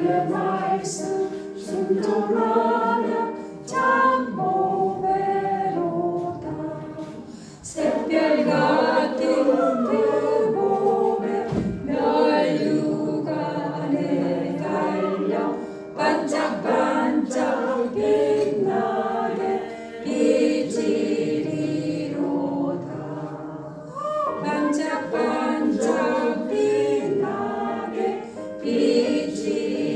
주의 말씀 순종하며 참 보배로다. 샛별 같은 그 보배 멸류관에 달려 반짝반짝 빛나게 비치리로다. 반짝반짝 빛나게 비치리로다.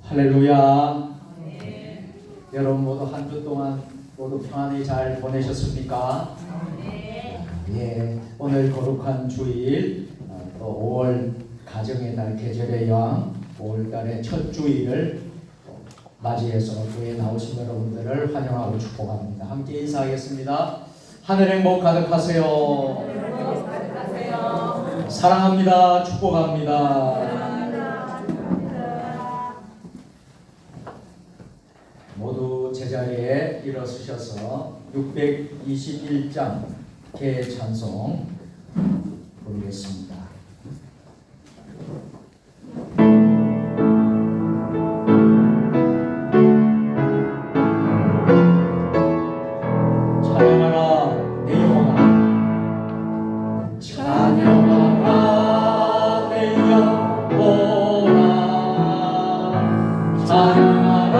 할렐루야. 여러분 모두 한 주 동안 모두 평안히 잘 보내셨습니까? 예, 오늘 거룩한 주일, 또 5월 가정의 달 계절의 여왕 5월달의 첫 주일을 맞이해서 교회에 나오신 여러분들을 환영하고 축복합니다. 함께 인사하겠습니다. 하늘 행복 가득하세요. 사랑합니다. 축복합니다. 모두 제자리에 일어서셔서 621장 개찬송 부르겠습니다. 찬양하라 내 영혼아, 찬양하라 내 영혼아, 찬양하라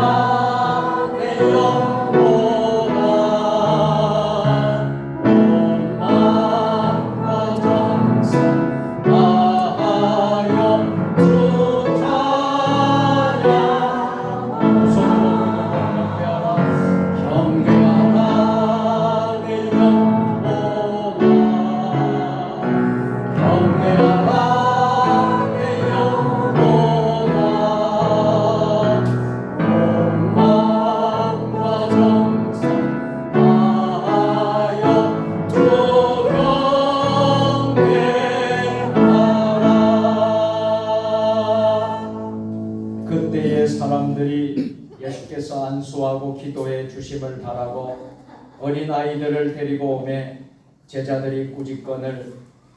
사람들이 예수께서 안수하고 기도해 주심을 바라고 어린아이들을 데리고 오매 제자들이 꾸짖거늘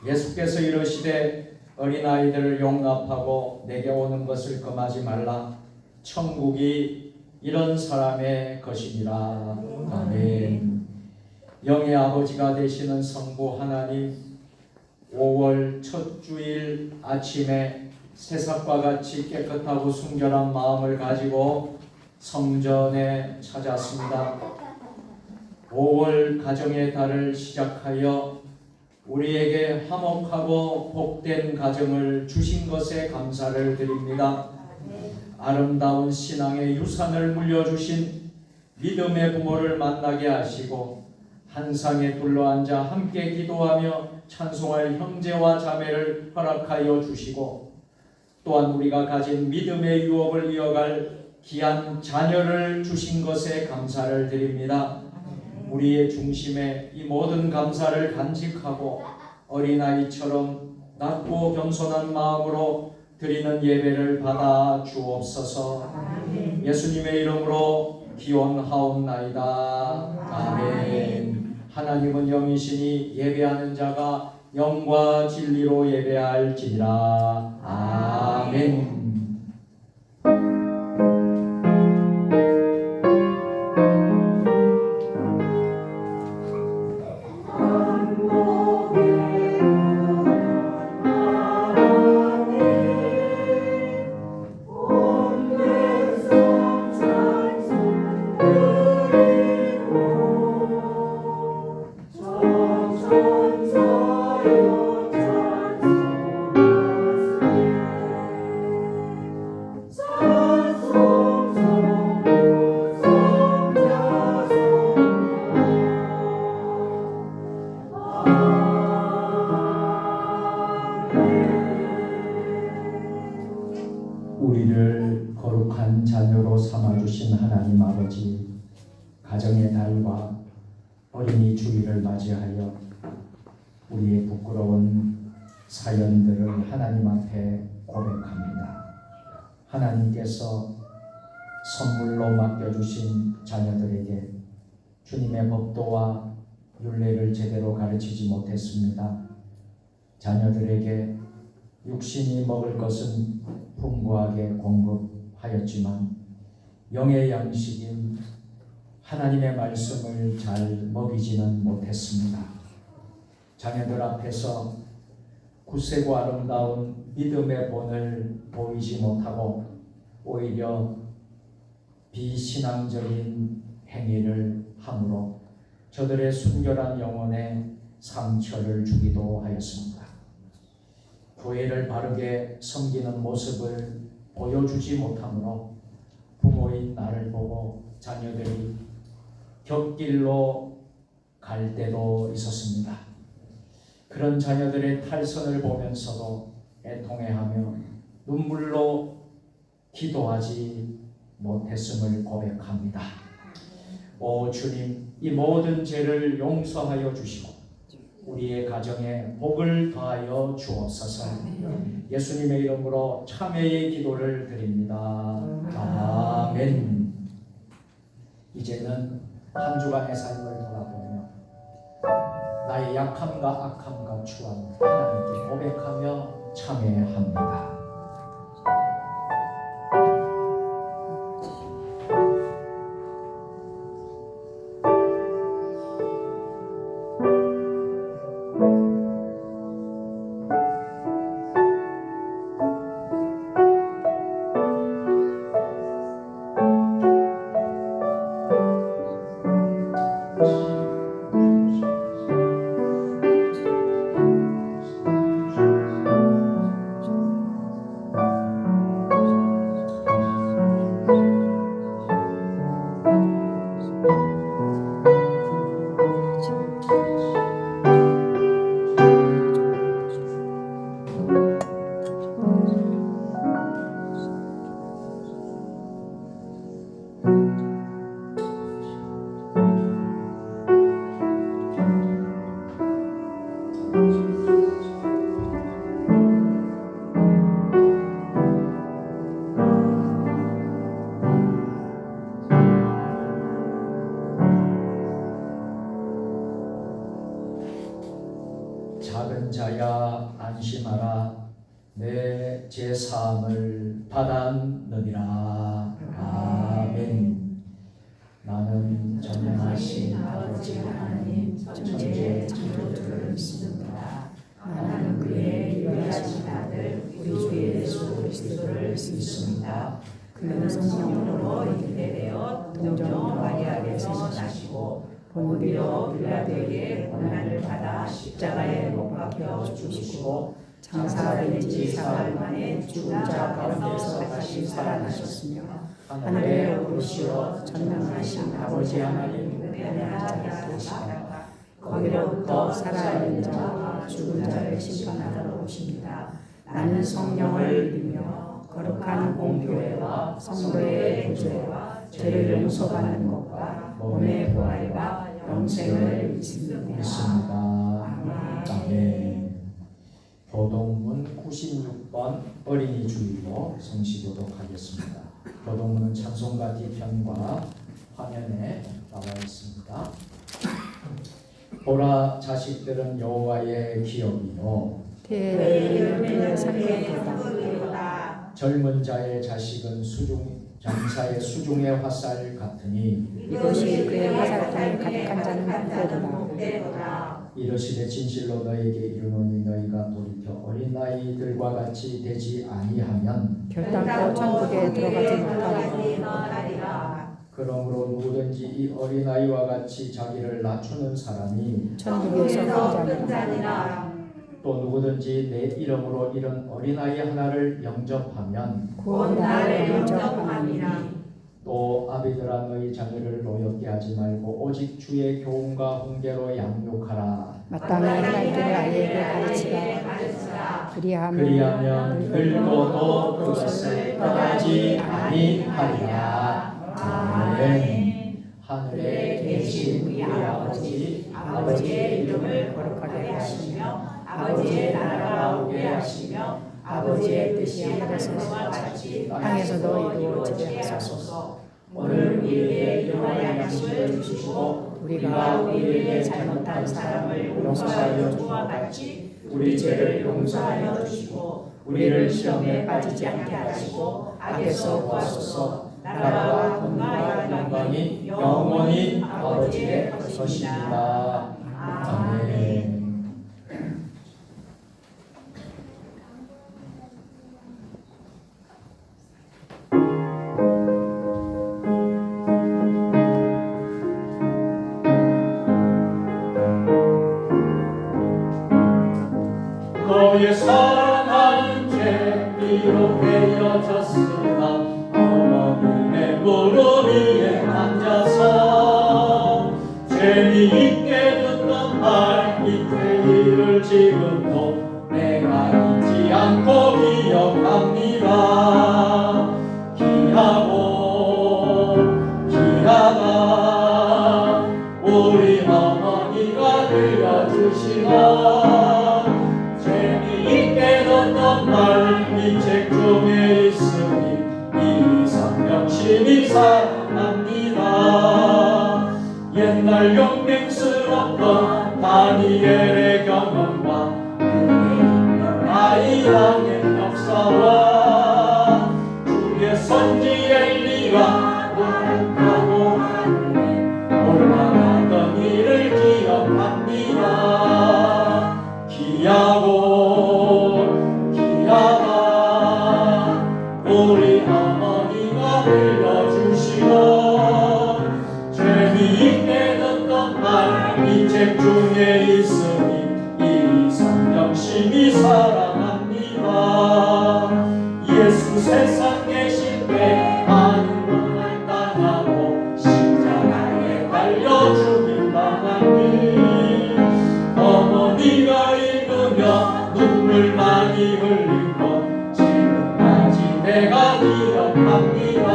예수께서 이르시되 어린아이들을 용납하고 내게 오는 것을 금하지 말라. 천국이 이런 사람의 것이니라. 아멘. 영의 아버지가 되시는 성부 하나님, 5월 첫 주일 아침에 새싹과 같이 깨끗하고 순결한 마음을 가지고 성전에 찾았습니다. 5월 가정의 달을 시작하여 우리에게 화목하고 복된 가정을 주신 것에 감사를 드립니다. 아름다운 신앙의 유산을 물려주신 믿음의 부모를 만나게 하시고 한 상에 둘러앉아 함께 기도하며 찬송할 형제와 자매를 허락하여 주시고 또한 우리가 가진 믿음의 유업을 이어갈 귀한 자녀를 주신 것에 감사를 드립니다. 우리의 중심에 이 모든 감사를 간직하고 어린아이처럼 낮고 겸손한 마음으로 드리는 예배를 받아 주옵소서. 예수님의 이름으로 기원하옵나이다. 아멘. 하나님은 영이시니 예배하는 자가 영과 진리로 예배할지니라. 아멘. 우리를 거룩한 자녀로 삼아주신 하나님 아버지, 가정의 달과 어린이 주일을 맞이하여 우리의 부끄러운 사연들을 하나님 앞에 고백합니다. 하나님께서 선물로 맡겨주신 자녀들에게 주님의 법도와 율례를 제대로 가르치지 못했습니다. 자녀들에게 육신이 먹을 것은 풍부하게 공급하였지만 영의 양식인 하나님의 말씀을 잘 먹이지는 못했습니다. 자녀들 앞에서 굳세고 아름다운 믿음의 본을 보이지 못하고 오히려 비신앙적인 행위를 함으로 저들의 순결한 영혼에 상처를 주기도 하였습니다. 교회를 바르게 섬기는 모습을 보여주지 못하므로 부모인 나를 보고 자녀들이 곁길로 갈 때도 있었습니다. 그런 자녀들의 탈선을 보면서도 애통해하며 눈물로 기도하지 못했음을 고백합니다. 오 주님, 이 모든 죄를 용서하여 주시고 우리의 가정에 복을 더하여 주옵소서. 예수님의 이름으로 참회의 기도를 드립니다. 아멘. 이제는 한 주간의 삶을 돌아보며 나의 약함과 악함과 추함 하나님께 고백하며 참회합니다. 작은 자야 안심하라, 내 제사함을 받았느니라. 아멘. 나는 전능하신 아버지 하나님 천지의 창조주를 믿습니다. 나는 그의 유일하신 아들 우리 주 예수 그리스도를 믿습니다. 그는 성령으로 잉태되어 동정 마리아에게서 나시고 본디오 빌라도에게 고난을 받아 십자가에 못 박혀 죽으시고 장사된 지 사흘 만에 죽은 자 가운데서 다시 살아나셨으며 하늘에 오르시어 전능하신 아버지 하나님 우편에 앉아 계시다. 거기로부터 살아있는 자와 죽은 자를 심판하러 오십니다. 나는 성령을 믿으며 거룩한 공교회와 성도의 구제와 죄를 용서받는 것과 몸의 부활과 영생을 믿습니다. 아멘. 교동문 96번 어린이 주일로 성시교독 하겠습니다. 교동문은 찬송가 뒤편과 화면에 나와 있습니다. 보라, 자식들은 여호와의 기업이요 대의 상급이로다. 젊은 자의 자식은 장사의 수중의 화살 같으니 이것이 그의 화살통에 가득한 자는 복되도다. 이르시되 진실로 너에게 이르노니 너희가 돌이켜 어린아이들과 같이 되지 아니하면 결단코 천국에 들어가지 못하리라. 그러므로 누구든지 이 어린아이와 같이 자기를 낮추는 사람이 천국에서 큰 자니라. 또 누구든지 내 이름으로 이런 어린아이 하나를 영접하면 곧 나를 영접하니라. 또 아비들아 너희 자녀를 노엽게 하지 말고 오직 주의 교훈과 훈계로 양육하라. 마땅히 행할 길을 아이에게 가르치라. 그리하면 늙어도 그것을 떠나지 아니하리라. 아멘. 하늘에 계신 우리 아버지의 이름을 거룩하게 하시며 아버지의 나라가 오게 하시며 아버지의 뜻이 하늘에서와 같이 땅에서도 이루어지게 하소서. 오늘 우리에게 일용할 양식을 주시고 우리가 우리에게 잘못한 사람을 용서하여 주와 같이 우리 죄를 용서하여 주시고 우리를 시험에 빠지지 않게 하시고 악에서 구하소서. 나라와 권능과 영광이 영원히 아버지의 것입니다. 아멘. 너의 사랑하는 죄 비록 베어졌으나 어머니의 무릎 위에 앉아서 재미있게 듣던 말 이때 일을 지금도 내가 잊지 않고 기억합니다. 귀하다 우리 어머니가 들려주시던 이 책 중에 있으니 이 성령심이 사랑합니다. 옛날 용맹스럽던 다니엘의 경험과 아이랑의 역사와 주의 선지 엘리가 고백하고 올라가던 일을 기억합니다. 귀하다 우리 어머니가 들려주시던 재미있게 듣던 말 이 책 중에 있으니 이 성령심이 사랑합니다. 예수 세상 계실 때 많은 고난을 당하고 십자가에 달려 죽임 당하니 어머니가 읽으며 눈물 많이 흘리고 지금까지 내가 기억합니다.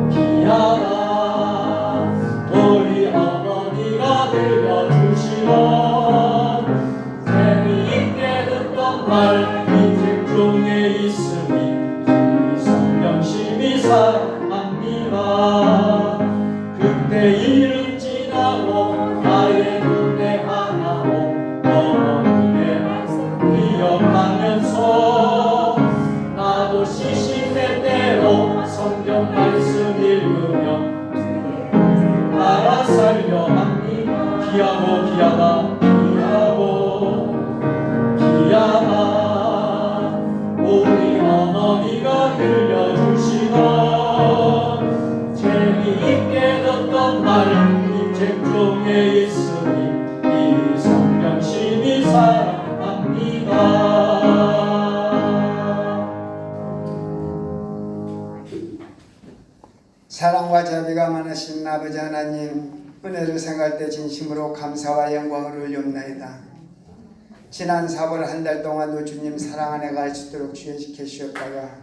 귀하다 우리 어머니가 들려주시던 재미있게 듣던 말 이 책 중에 있으니 이 성령심이 사랑합니다. 그때 일은 지나고 나의 눈에 하나고 어머니의 말씀 기억하면서 나도 시시때때로 성경 말씀 읽으며 따라 살려 합니다. 귀하다 우리 어머니가 들려주시던 재미있게 듣던 말 이 책 중에 있으니 이 성령심이 사랑합니다. 사랑 사랑과 자비가 많으신 아버지 하나님, 은혜를 생각할 때 진심으로 감사와 영광을 올려옵나이다. 지난 4월 한 달 동안도 주님 사랑 안에 갈 수 있도록 주여 지켜주셨다가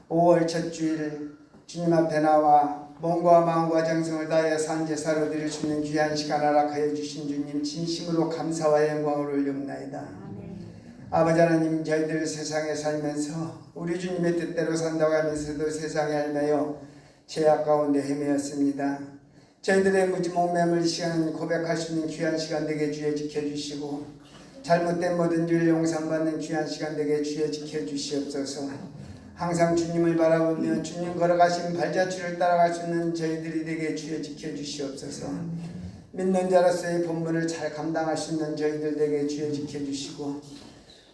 5월 첫 주일 주님 앞에 나와 몸과 마음과 정성을 다하여 산제사로 드릴 수 있는 귀한 시간 허락하여 주신 주님 진심으로 감사와 영광을 올려옵나이다. 아버지 하나님, 저희들 세상에 살면서 우리 주님의 뜻대로 산다고 하면서도 세상에 얽매여 죄악 가운데 헤매었습니다. 저희들의 무지 목매물 시간 고백할 수 있는 귀한 시간 되게 주여 지켜주시고 잘못된 모든 죄를 용서받는 귀한 시간 되게 주여 지켜주시옵소서. 항상 주님을 바라보며 주님 걸어가신 발자취를 따라갈 수 있는 저희들이 되게 주여 지켜주시옵소서. 믿는 자로서의 본분을 잘 감당할 수 있는 저희들 되게 주여 지켜주시고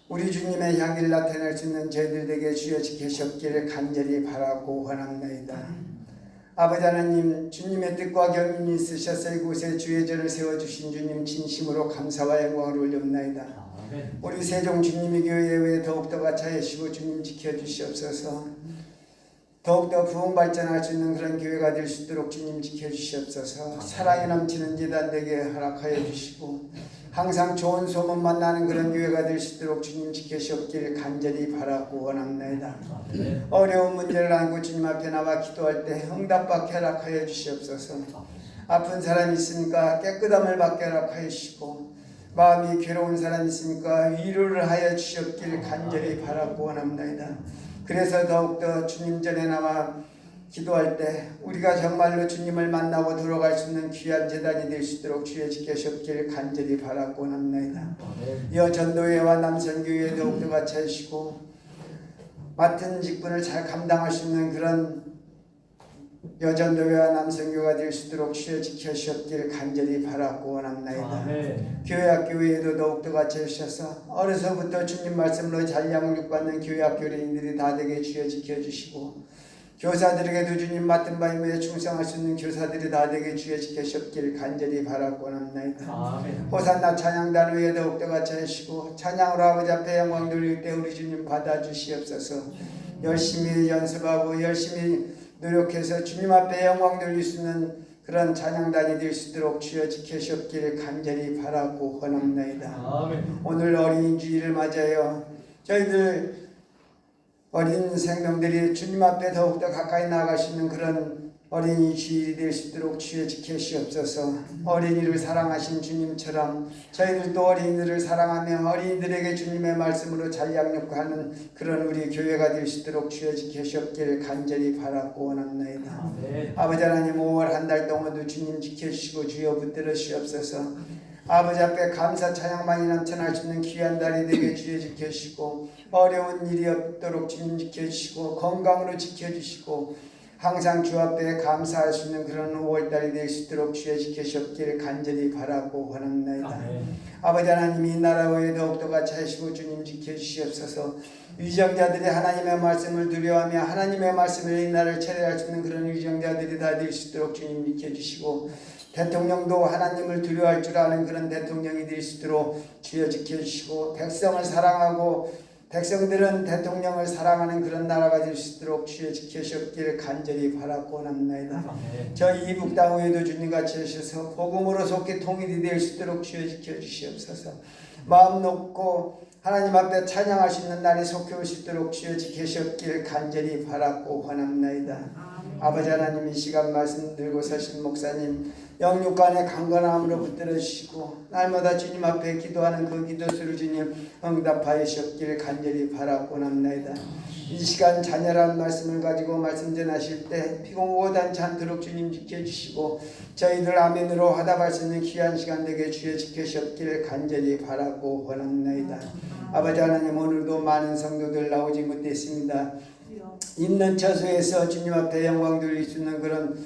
우리 주님의 향기를 나타낼 수 있는 저희들 되게 주여 지키셨기를 간절히 바라고 원합나이다. 아버지 하나님, 주님의 뜻과 경륜이 있으셔서 이곳에 주의 전을 세워주신 주님 진심으로 감사와 영광을 올려옵나이다. 우리 세종 주님의 교회에 더욱더 같이하시고 주님 지켜주시옵소서. 더욱더 부흥 발전할 수 있는 그런 교회가 될 수 있도록 주님 지켜주시옵소서. 사랑이 넘치는 재단 되게 허락하여 주시고 항상 좋은 소문만 나는 그런 교회가 될 수 있도록 주님 지켜주시옵기를 간절히 바라고 원합니다. 어려운 문제를 안고 주님 앞에 나와 기도할 때 응답받게 허락하여 주시옵소서. 아픈 사람이 있으니까 깨끗함을 받게 허락하여 주시고 마음이 괴로운 사람이 있으니까 위로를 하여 주시옵기를 간절히 바라고 원합니다. 그래서 더욱더 주님 전에 나와 기도할 때 우리가 정말로 주님을 만나고 들어갈 수 있는 귀한 제단이 될 수 있도록 주여 지켜주시기를 간절히 바라고 원합니다. 이어 전도회와 남선교회 더욱더 같이 하시고 맡은 직분을 잘 감당할 수 있는 그런 여전도회와 남성교가 될 수 있도록 주여 지켜주시기를 간절히 바라고 원합니다. 교회학교회에도 더욱더 같이 해주셔서 어려서부터 주님 말씀으로 잘 양육받는 교회학교인들이 다 되게 주여 지켜주시고 교사들에게도 주님 맡은 바에 의해 충성할 수 있는 교사들이 다 되게 주여 지켜주시기를 간절히 바라고 원합니다. 호산나 찬양단 위에 더욱더 같이 하시고 찬양으로 아버지 앞에 영광 돌릴 때 우리 주님 받아주시옵소서. 열심히 연습하고 열심히 노력해서 주님 앞에 영광 돌릴 수 있는 그런 찬양단이 될 수 있도록 주여 지켜주시기를 간절히 바라고 원합니다. 오늘 어린이 주일을 맞아요. 저희들 어린 생명들이 주님 앞에 더욱더 가까이 나아갈 수 있는 그런 어린이 주일이 될 수 있도록 주여 지켜주시옵소서. 어린이를 사랑하신 주님처럼 저희들도 어린이들을 사랑하며 어린이들에게 주님의 말씀으로 잘 양육하는 그런 우리 교회가 될 수 있도록 주여 지켜주시옵기를 간절히 바라고 원합니다. 아버지 하나님, 5월 한 달 동안도 주님 지켜주시고 주여 붙들어 주시옵소서. 아버지 앞에 감사 찬양만이 넘쳐날 수 있는 귀한 달이 되게 주여 지켜주시고 어려운 일이 없도록 주님 지켜주시고 건강으로 지켜주시고 항상 주 앞에 감사할 수 있는 그런 5월달이 될 수 있도록 주여 지켜주시기를 간절히 바라고 원합니다. 아버지 하나님, 이 나라 외에 더욱더 같이 하시고 주님 지켜주시옵소서. 위정자들이 하나님의 말씀을 두려워하며 하나님의 말씀을 이 나라를 체례할 수 있는 그런 위정자들이 다 될 수 있도록 주님 지켜주시고 대통령도 하나님을 두려워할 줄 아는 그런 대통령이 될 수 있도록 주여 지켜주시고 백성을 사랑하고 백성들은 대통령을 사랑하는 그런 나라가 될 수 있도록 주여 지켜주시기를 간절히 바라고 원합니다. 저희 이북 땅에도 주님 같이 하셔서 복음으로 속히 통일이 될 수 있도록 주여 지켜주시옵소서. 마음 놓고 하나님 앞에 찬양할 수 있는 날이 속히 올 수 있도록 주여 지켜주시기를 간절히 바라고 원합니다. 아버지 하나님, 이 시간 말씀 들고 서신 목사님 영육간의 강건함으로 붙들어 주시고 날마다 주님 앞에 기도하는 그 기도수를 주님 응답하여 주시기를 간절히 바라고 원합니다. 이 시간 잔열한 말씀을 가지고 말씀 전하실 때 피곤고단치 않도록 주님 지켜주시고 저희들 아멘으로 화답할 수 있는 귀한 시간 되게 주여 지켜주시기를 간절히 바라고 원합니다. 아버지 하나님, 오늘도 많은 성도들 나오지 못했습니다. 있는 처소에서 주님 앞에 영광 돌릴 수 있는 그런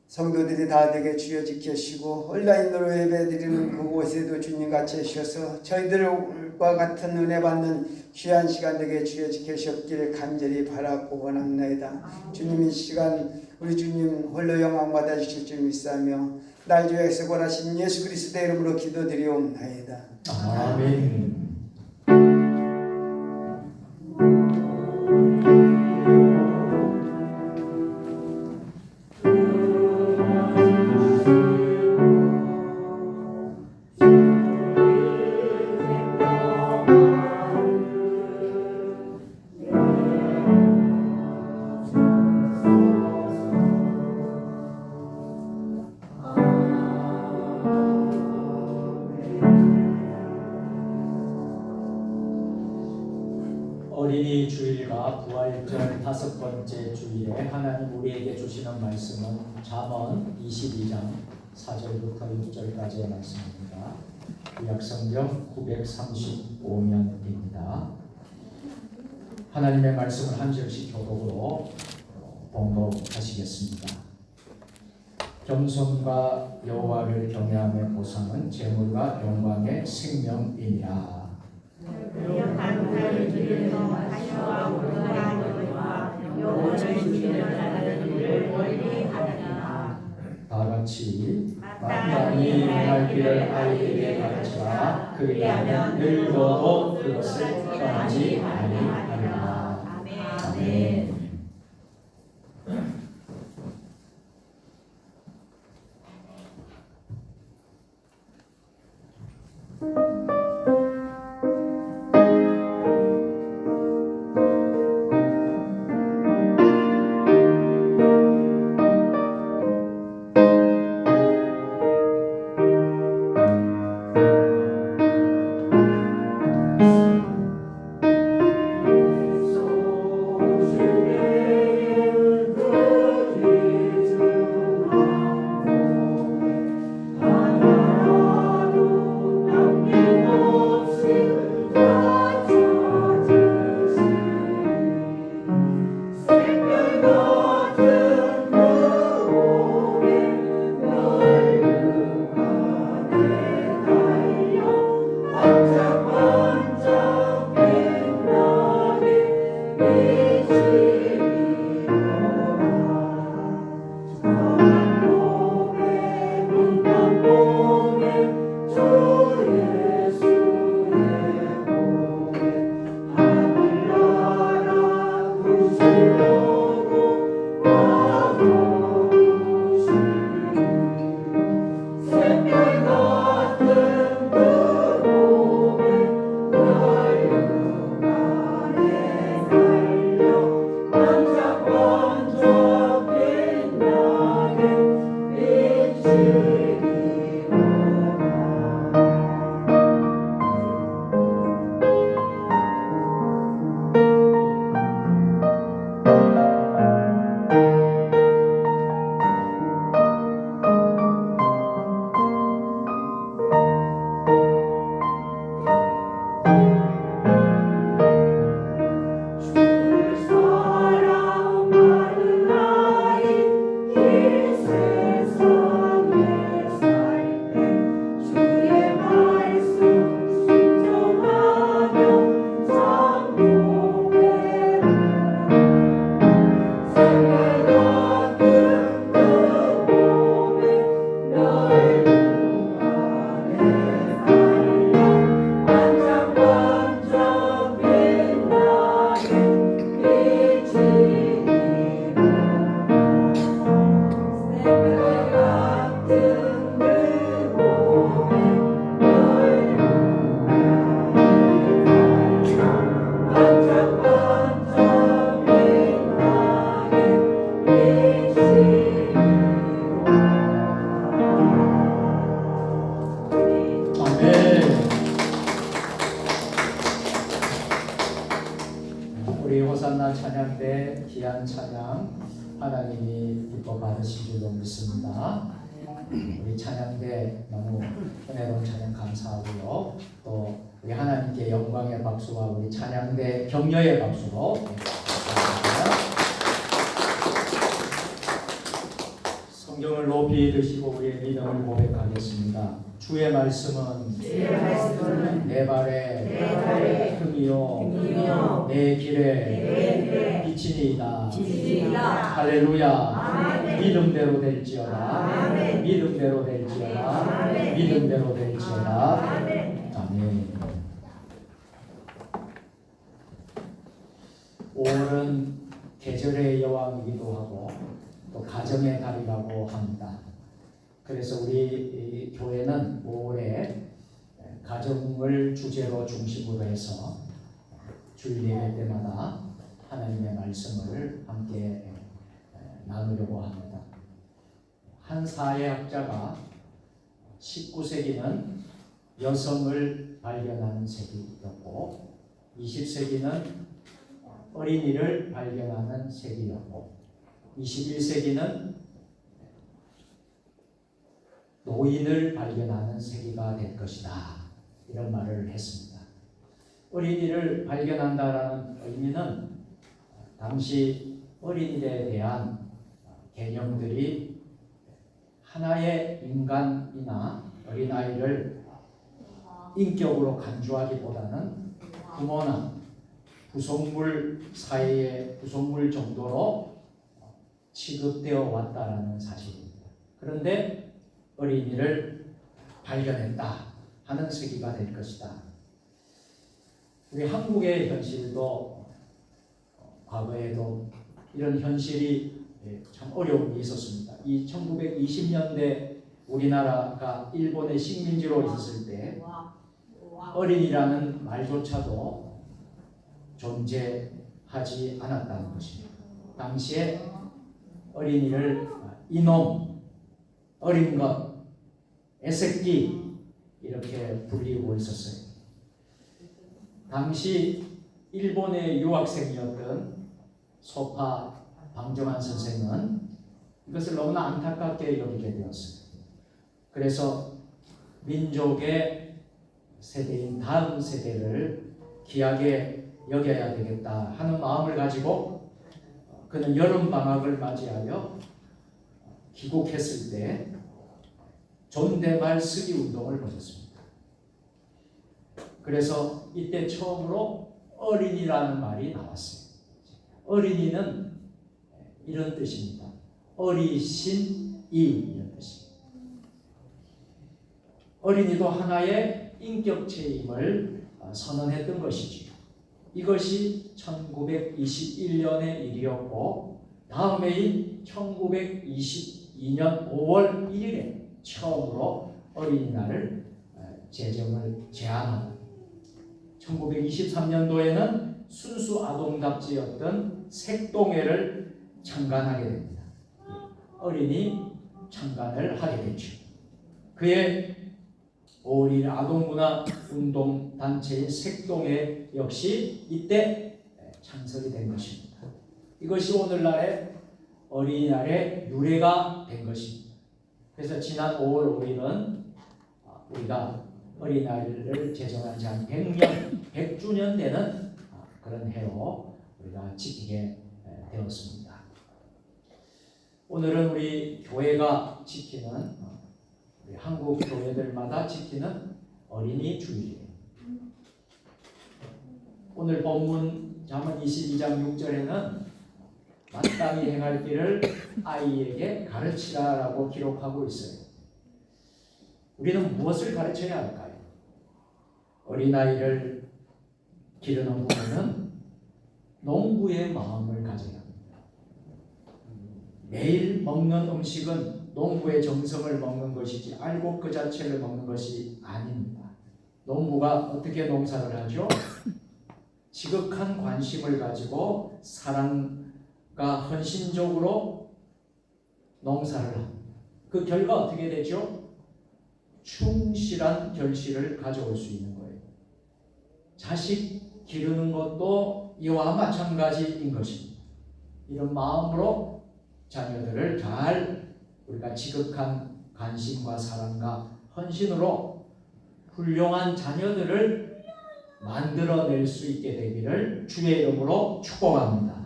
성도들이 다 되게 주여 지켜주시고 온라인으로 예배드리는 그곳에도 주님 같이 해주셔서 저희들과 같은 은혜 받는 귀한 시간 되게 주여 지켜주시기를 간절히 바라고 원합니다. 주님, 이 시간 우리 주님 홀로 영광 받아주실 줄 믿사며 날 주에서 권하신 예수 그리스도의 이름으로 기도드리옵나이다. 아멘. 어린이 주일과 부활절 5번째 주일에 하나님 우리에게 주시는 말씀은 잠언 22장 4절부터 6절까지의 말씀입니다. 구약성경 935면입니다. 하나님의 말씀을 한 절씩 교독으로 봉독하시겠습니다. 겸손과 여호와를 경외함의 보상은 재물과 영광의 생명이니라. 강단을 기르는 가시와 우르나이와 여호와를 주시는 자는 이를 멀리 하리라. 다 같이 마땅히 행할 길을 아이에게 가르치라. 그리하면 늙어도 그것을 떠나지 아니하리라. 아멘. 우리 호산나 찬양 때 귀한 찬양 하나님이 기뻐 받으신 줄로 믿습니다. 우리 찬양 때 너무 은혜로운 찬양 감사하고요. 또 우리 하나님께 영광의 박수와 우리 찬양 때 격려의 박수로 성경을 높이 드시고 우리의 믿음을 고백하겠습니다. 주의 말씀은 내 발에 흠이요 내 길에 빛이니이다. 할렐루야. 믿음대로 될지어다. 믿음대로 될지어다. 믿음대로 될지어다. 아멘. 5월은 계절의 여왕이기도 하고 또 가정의 달이라고 합니다. 그래서 우리 교회는 5월에 가정을 주제로 중심으로 해서 주일 예배 때마다 하나님의 말씀을 함께 나누려고 합니다. 한 사회학자가 19세기는 여성을 발견하는 세기였고 20세기는 어린이를 발견하는 세기였고 21세기는 노인을 발견하는 세기가 될 것이다. 이런 말을 했습니다. 어린이를 발견한다라는 의미는 당시 어린이에 대한 개념들이 하나의 인간이나 어린아이를 인격으로 간주하기보다는 부모나 구성물 사회의 구성물 정도로 취급되어 왔다라는 사실입니다. 그런데 어린이를 발견했다 하는 세기가 될 것이다. 우리 한국의 현실도 과거에도 이런 현실이 참 어려움이 있었습니다. 이 1920년대 우리나라가 일본의 식민지로 있었을 때 어린이라는 말조차도 존재하지 않았다는 것입니다. 당시에 어린이를 이놈, 어린 것, 애새끼 이렇게 불리고 있었어요. 당시 일본의 유학생이었던 소파 방정환 선생은 이것을 너무나 안타깝게 여기게 되었어요. 그래서 민족의 세대인 다음 세대를 귀하게 여겨야 되겠다 하는 마음을 가지고 그는 여름방학을 맞이하여 귀국했을 때 존댓말 쓰기 운동을 벌였습니다. 그래서 이때 처음으로 어린이라는 말이 나왔어요. 어린이는 이런 뜻입니다. 어리신이 이런 뜻입니다. 어린이도 하나의 인격체임을 선언했던 것이지요. 이것이 1921년의 일이었고 다음 해인 1922년 5월 1일에 처음으로 어린이날을 제안하고 1923년도에는 순수 아동답지였던 색동회를 창간하게 됩니다. 어린이 창간을 하게 되죠. 그의 5.1 아동문화 운동단체인 색동회 역시 이때 창설이 된 것입니다. 이것이 오늘날의 어린이날의 유래가 된 것입니다. 그래서 지난 5월 5일은 우리가 어린이날을 제정한 지 한 100주년 되는 그런 해로 우리가 지키게 되었습니다. 오늘은 우리 교회가 지키는 우리 한국 교회들마다 지키는 어린이 주일이에요. 오늘 본문 잠언 22장 6절에는 마땅히 행할 길을 아이에게 가르치라라고 기록하고 있어요. 우리는 무엇을 가르쳐야 할까요? 어린아이를 기르는 부모는 농부의 마음을 가져야 합니다. 매일 먹는 음식은 농부의 정성을 먹는 것이지 알곡 그 자체를 먹는 것이 아닙니다. 농부가 어떻게 농사를 하죠? 지극한 관심을 가지고 사랑과 헌신적으로 농사를 합니다. 그 결과 어떻게 되죠? 충실한 결실을 가져올 수 있는 거예요. 자식 기르는 것도 이와 마찬가지인 것입니다. 이런 마음으로 자녀들을 잘 우리가 지극한 관심과 사랑과 헌신으로 훌륭한 자녀들을 만들어낼 수 있게 되기를 주의 이름으로 축복합니다.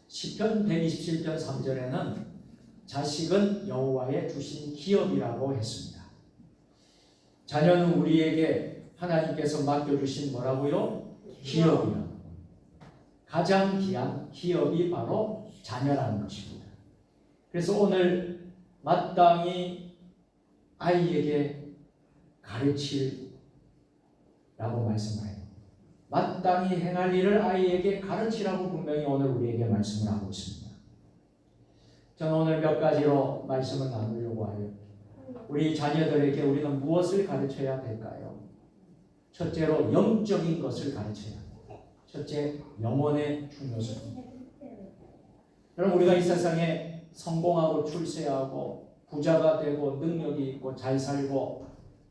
시편 127편 3절에는 자식은 여호와의 주신 기업이라고 했습니다. 자녀는 우리에게 하나님께서 맡겨주신 뭐라고요? 기업이요. 가장 귀한 기업이 바로 자녀라는 것입니다. 그래서 오늘 마땅히 아이에게 가르치라고 말씀을 해요. 마땅히 행할 일을 아이에게 가르치라고 분명히 오늘 우리에게 말씀을 하고 있습니다. 저는 오늘 몇 가지로 말씀을 나누려고 하여 우리 자녀들에게 우리는 무엇을 가르쳐야 될까요? 첫째로 영적인 것을 가르쳐야 합니다. 첫째, 영혼의 중요성. 여러분, 우리가 이 세상에 성공하고 출세하고 부자가 되고 능력이 있고 잘 살고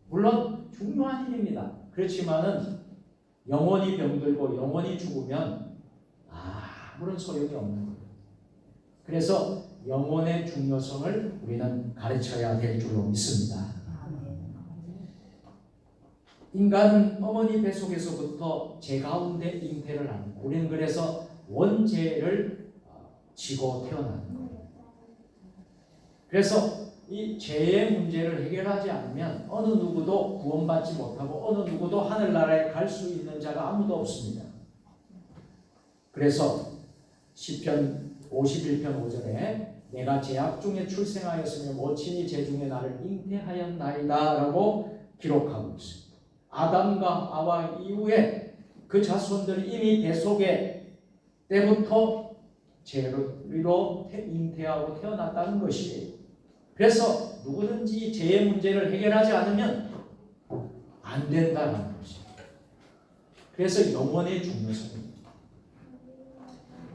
물론 중요한 일입니다. 그렇지만은 영원히 병들고 영원히 죽으면 아무런 소용이 없는 거예요. 그래서 영혼의 중요성을 우리는 가르쳐야 될 줄로 믿습니다. 인간은 어머니 뱃속에서부터 제 가운데 잉태를 합니다. 우리는 그래서 원죄를 지고 태어나는 거예요. 그래서 이 죄의 문제를 해결하지 않으면 어느 누구도 구원받지 못하고 어느 누구도 하늘나라에 갈 수 있는 자가 아무도 없습니다. 그래서 시편 51편 5절에 내가 죄악 중에 출생하였으며 모친이 제 중에 나를 잉태하였나이다 라고 기록하고 있습니다. 아담과 아와 이후에 그 자손들이 이미 뱃속에 때부터 죄로 잉태하고 태어났다는 것이에요. 그래서 누구든지 죄의 문제를 해결하지 않으면 안 된다는 것이에요. 그래서 영혼의 중요성입니다.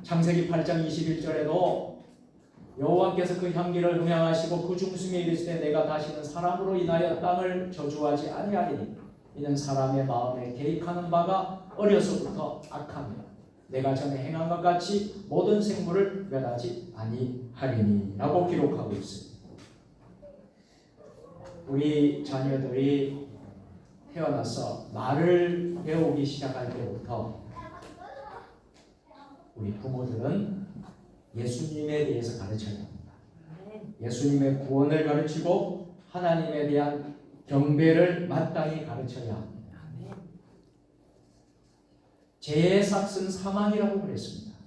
창세기 8장 21절에도 여호와께서 그 향기를 음향하시고 그 중심에 이르시되 내가 다시는 사람으로 인하여 땅을 저주하지 아니하리니 이는 사람의 마음에 계획하는 바가 어려서부터 악합니다. 내가 전에 행한 것 같이 모든 생물을 멸하지 아니하리니 라고 기록하고 있습니다. 우리 자녀들이 태어나서 말을 배우기 시작할 때부터 우리 부모들은 예수님에 대해서 가르쳐야 합니다. 예수님의 구원을 가르치고 하나님에 대한 경배를 마땅히 가르쳐야 합니다. 죄의 삭은 사망이라고 그랬습니다.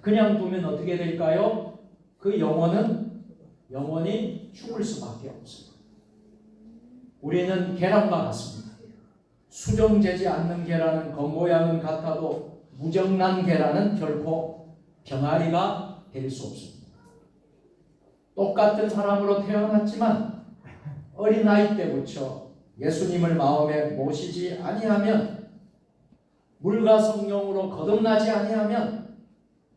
그냥 두면 어떻게 될까요? 그 영혼은 영원히 죽을 수밖에 없습니다. 우리는 계란과 같습니다. 수정되지 않는 계란은 겉모양은 같아도 무정란 계란은 결코 병아리가 될 수 없습니다. 똑같은 사람으로 태어났지만 어린아이 때부터 예수님을 마음에 모시지 아니하면 물과 성령으로 거듭나지 아니하면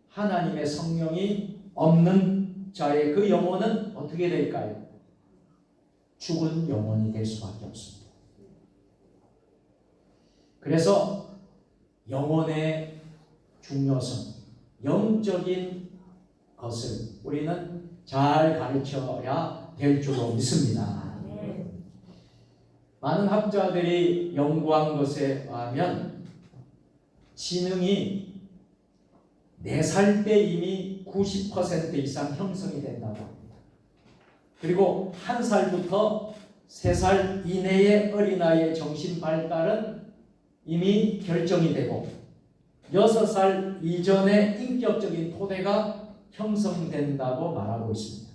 하나님의 성령이 없는 자의 그 영혼은 어떻게 될까요? 죽은 영혼이 될 수밖에 없습니다. 그래서 영혼의 중요성, 영적인 것을 우리는 잘 가르쳐야 될 줄로 믿습니다. 많은 학자들이 연구한 것에 의하면 지능이 4살 때 이미 90% 이상 형성이 된다고 합니다. 그리고 1살부터 3살 이내의 어린아이의 정신 발달은 이미 결정이 되고 6살 이전의 인격적인 토대가 형성된다고 말하고 있습니다.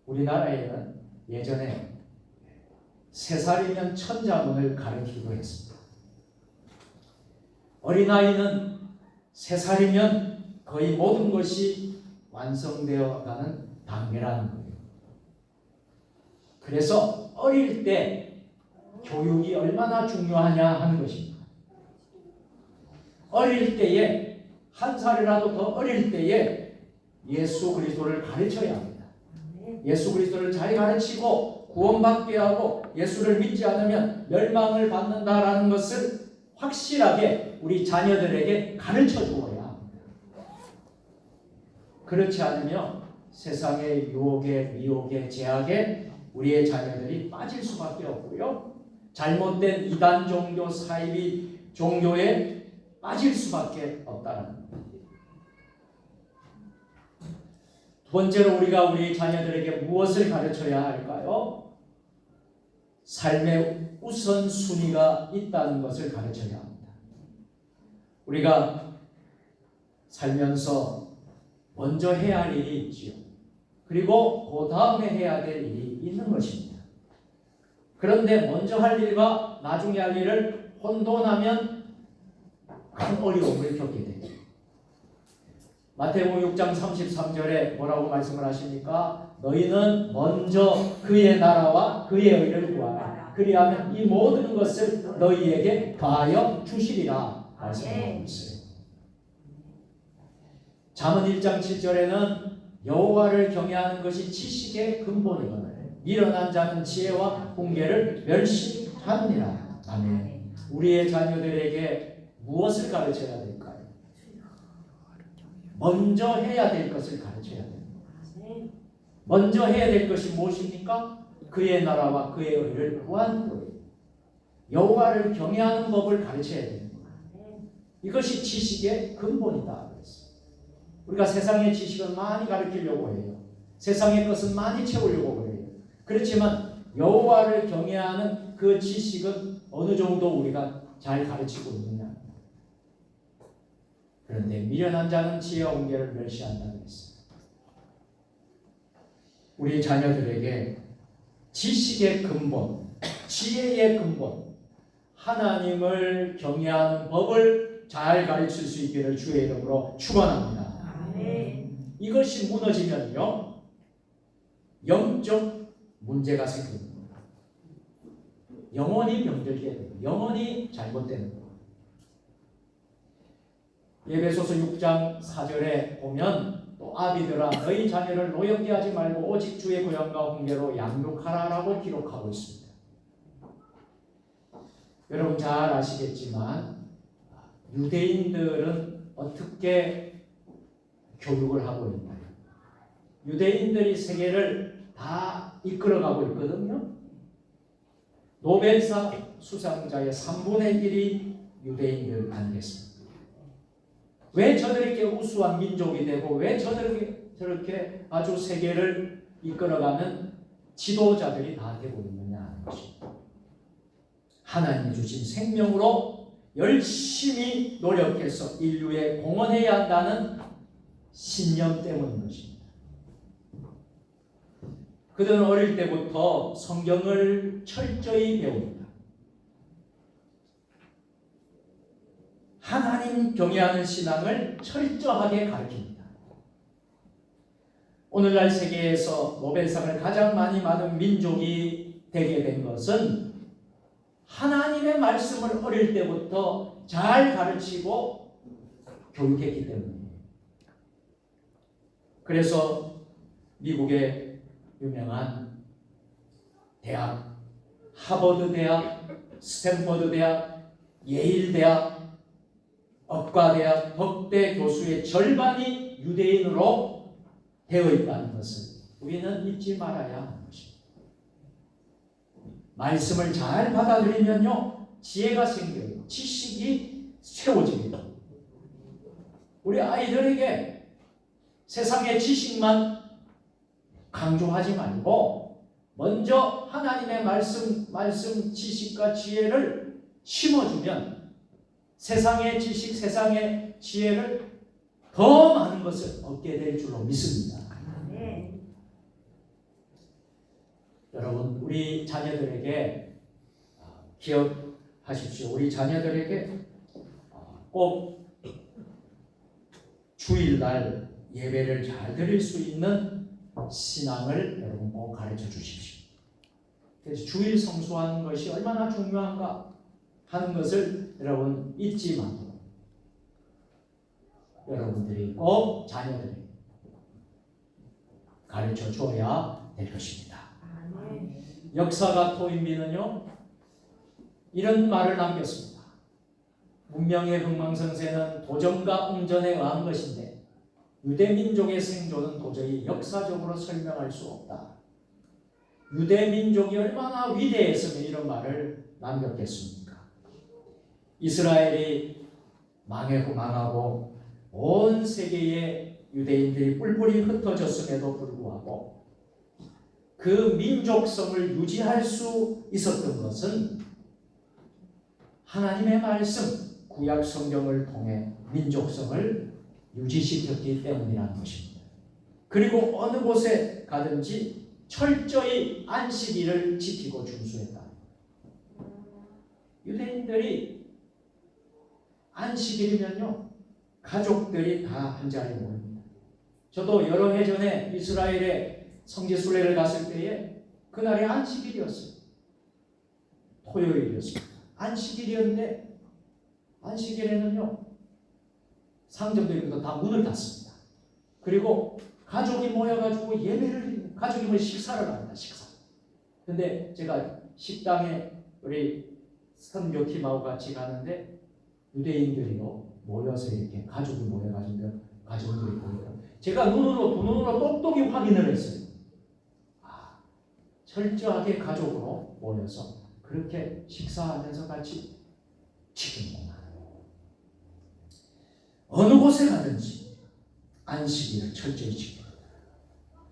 우리나라에는 예전에 3살이면 천자문을 가르치기도 했습니다. 어린아이는 3살이면 거의 모든 것이 완성되어 가는 단계라는 거예요. 그래서 어릴 때 교육이 얼마나 중요하냐 하는 것입니다. 어릴 때에 1살이라도 더 어릴 때에 예수 그리스도를 가르쳐야 합니다. 예수 그리스도를 잘 가르치고 구원받게 하고 예수를 믿지 않으면 멸망을 받는다라는 것을 확실하게 우리 자녀들에게 가르쳐 주어야 합니다. 그렇지 않으면 세상의 유혹에 미혹에 제약에 우리의 자녀들이 빠질 수밖에 없고요. 잘못된 이단 종교 사이비 종교에 빠질 수밖에 없다는 겁니다. 두 번째로 우리가 우리 자녀들에게 무엇을 가르쳐야 할까요? 삶의 우선순위가 있다는 것을 가르쳐야 합니다. 우리가 살면서 먼저 해야 할 일이 있지요. 그리고 그 다음에 해야 될 일이 있는 것입니다. 그런데 먼저 할 일과 나중에 할 일을 혼돈하면 큰 어려움을 겪게 됩니다. 마태복음 6장 33절에 뭐라고 말씀을 하십니까? 너희는 먼저 그의 나라와 그의 의를 구하라. 그리하면 이 모든 것을 너희에게 더하여 주시리라 말씀하고 있어요. 잠언 1장 7절에는 여호와를 경외하는 것이 지식의 근본이거늘 미련한 자는 지혜와 훈계를 멸시하느니라 아멘. 우리의 자녀들에게 무엇을 가르쳐야 될까요? 먼저 해야 될 것을 가르쳐야 됩니다. 먼저 해야 될 것이 무엇입니까? 그의 나라와 그의 의를 구하는 거예요. 여호와를 경외하는 법을 가르쳐야 됩니다. 이것이 지식의 근본이다. 우리가 세상의 지식을 많이 가르치려고 해요. 세상의 것은 많이 채우려고 그래요. 그렇지만 여호와를 경외하는 그 지식은 어느 정도 우리가 잘 가르치고 있느냐. 그런데 미련한 자는 지혜와 훈계를 멸시한다고 했어요. 우리 자녀들에게 지식의 근본, 지혜의 근본, 하나님을 경외하는 법을 잘 가르칠 수 있기를 주의 이름으로 축원합니다. 이것이 무너지면요, 영적 문제가 생깁니다. 영혼이 병들게 돼요. 영혼이 잘못되는 거예요. 에베소서 6장 4절에 보면 또 아비들아 너희 자녀를 노엽게 하지 말고 오직 주의 구원과 훈계로 양육하라라고 기록하고 있습니다. 여러분 잘 아시겠지만 유대인들은 어떻게 교육을 하고 있나요? 유대인들이 세계를 다 이끌어가고 있거든요. 노벨상 수상자의 3분의 1이 유대인들 아니겠습니까? 왜 저들에게 우수한 민족이 되고 왜 저렇게 아주 세계를 이끌어가는 지도자들이 다 되고 있느냐 하는 것입니다. 하나님이 주신 생명으로 열심히 노력해서 인류에 공헌해야 한다는 신념 때문인 것입니다. 그들은 어릴 때부터 성경을 철저히 배웁니다. 하나님 경외하는 신앙을 철저하게 가르칩니다. 오늘날 세계에서 노벨상을 가장 많이 받은 민족이 되게 된 것은 하나님의 말씀을 어릴 때부터 잘 가르치고 교육했기 때문입니다. 그래서 미국의 유명한 대학, 하버드 대학, 스탠퍼드 대학, 예일 대학, 업과대학, 법대 교수의 절반이 유대인으로 되어 있다는 것을 우리는 잊지 말아야 하는 것입니다. 말씀을 잘 받아들이면요, 지혜가 생겨요. 지식이 채워집니다. 우리 아이들에게 세상의 지식만 강조하지 말고 먼저 하나님의 말씀 지식과 지혜를 심어주면 세상의 지식, 세상의 지혜를 더 많은 것을 얻게 될 줄로 믿습니다. 여러분, 우리 자녀들에게 기억하십시오. 우리 자녀들에게 꼭 주일날 예배를 잘 드릴 수 있는 신앙을 여러분 꼭 가르쳐 주십시오. 그래서 주일 성수하는 것이 얼마나 중요한가 하는 것을 여러분 잊지 마도록 여러분들이 꼭 자녀들에게 가르쳐 줘야 될 것입니다. 역사가 토인비는요 이런 말을 남겼습니다. 문명의 흥망성쇠는 도전과 응전에 의한 것인데 유대민족의 생존은 도저히 역사적으로 설명할 수 없다. 유대민족이 얼마나 위대했으면 이런 말을 남겼겠습니까? 이스라엘이 망하고 온 세계에 유대인들이 뿔뿔이 흩어졌음에도 불구하고 그 민족성을 유지할 수 있었던 것은 하나님의 말씀, 구약 성경을 통해 민족성을 유지시켰기 때문이라는 것입니다. 그리고 어느 곳에 가든지 철저히 안식일을 지키고 준수했다. 유대인들이 안식일이면요 가족들이 다 한자리에 모입니다. 저도 여러 해 전에 이스라엘에 성지순례를 갔을 때에 그날이 안식일이었어요. 토요일이었습니다. 안식일이었는데 안식일에는요 상점들도 다 문을 닫습니다. 그리고 가족이 모여가지고 예배를 가족이 식사를 합니다. 식사. 근데 제가 식당에 우리 선교팀하고 같이 가는데 유대인들이요 모여서 이렇게 가족이 모여가지고 가족들이 모여요. 제가 두 눈으로 똑똑히 확인을 했어요. 철저하게 가족으로 모여서 그렇게 식사하면서 같이 지키는구나. 어느 곳에 가든지 안식일을 철저히 지킵니다.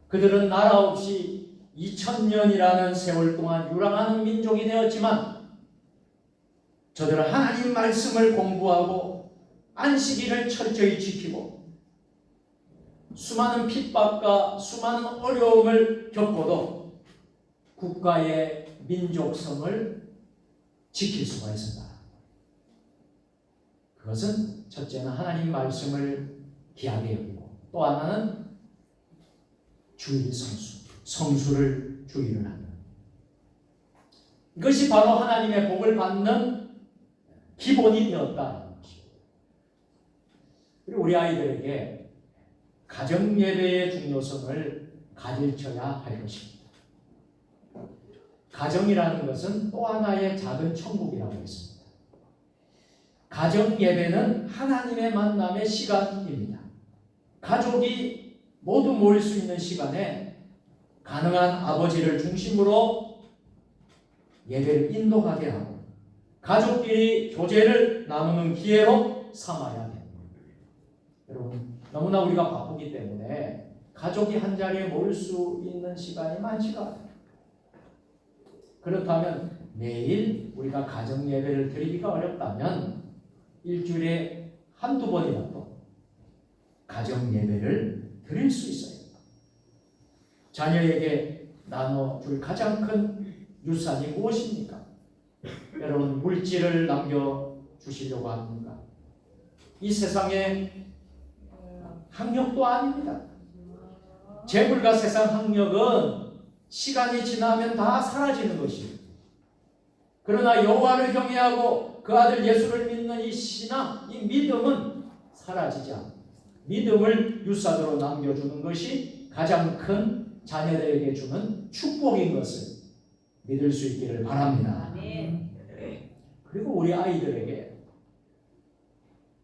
그들은 나라 없이 2000년이라는 세월 동안 유랑하는 민족이 되었지만 저들은 하나님 말씀을 공부하고 안식일을 철저히 지키고 수많은 핍박과 수많은 어려움을 겪고도 국가의 민족성을 지킬 수가 있었다. 그것은 첫째는 하나님 말씀을 귀하게 여기고 또 하나는 주일 성수를 주의를 하는 이것이 바로 하나님의 복을 받는 기본이 되었다는 것입니다. 그리고 우리 아이들에게 가정 예배의 중요성을 가르쳐야 할 것입니다. 가정이라는 것은 또 하나의 작은 천국이라고 했습니다. 가정 예배는 하나님의 만남의 시간입니다. 가족이 모두 모일 수 있는 시간에 가능한 아버지를 중심으로 예배를 인도하게 하고 가족끼리 교제를 나누는 기회로 삼아야 됩니다. 여러분, 너무나 우리가 바쁘기 때문에 가족이 한 자리에 모일 수 있는 시간이 많지가 않아요. 그렇다면 매일 우리가 가정 예배를 드리기가 어렵다면 일주일에 한두 번이라도 가정 예배를 드릴 수 있어요. 자녀에게 나눠줄 가장 큰 유산이 무엇입니까? 여러분, 물질을 남겨주시려고 합니까? 이 세상에 학력도 아닙니다. 재물과 세상 학력은 시간이 지나면 다 사라지는 것이에요. 그러나 여호와를 경외하고 그 아들 예수를 믿는 이 신앙, 이 믿음은 사라지지 않습니다. 믿음을 유산으로 남겨주는 것이 가장 큰 자녀들에게 주는 축복인 것을 믿을 수 있기를 바랍니다. 그리고 우리 아이들에게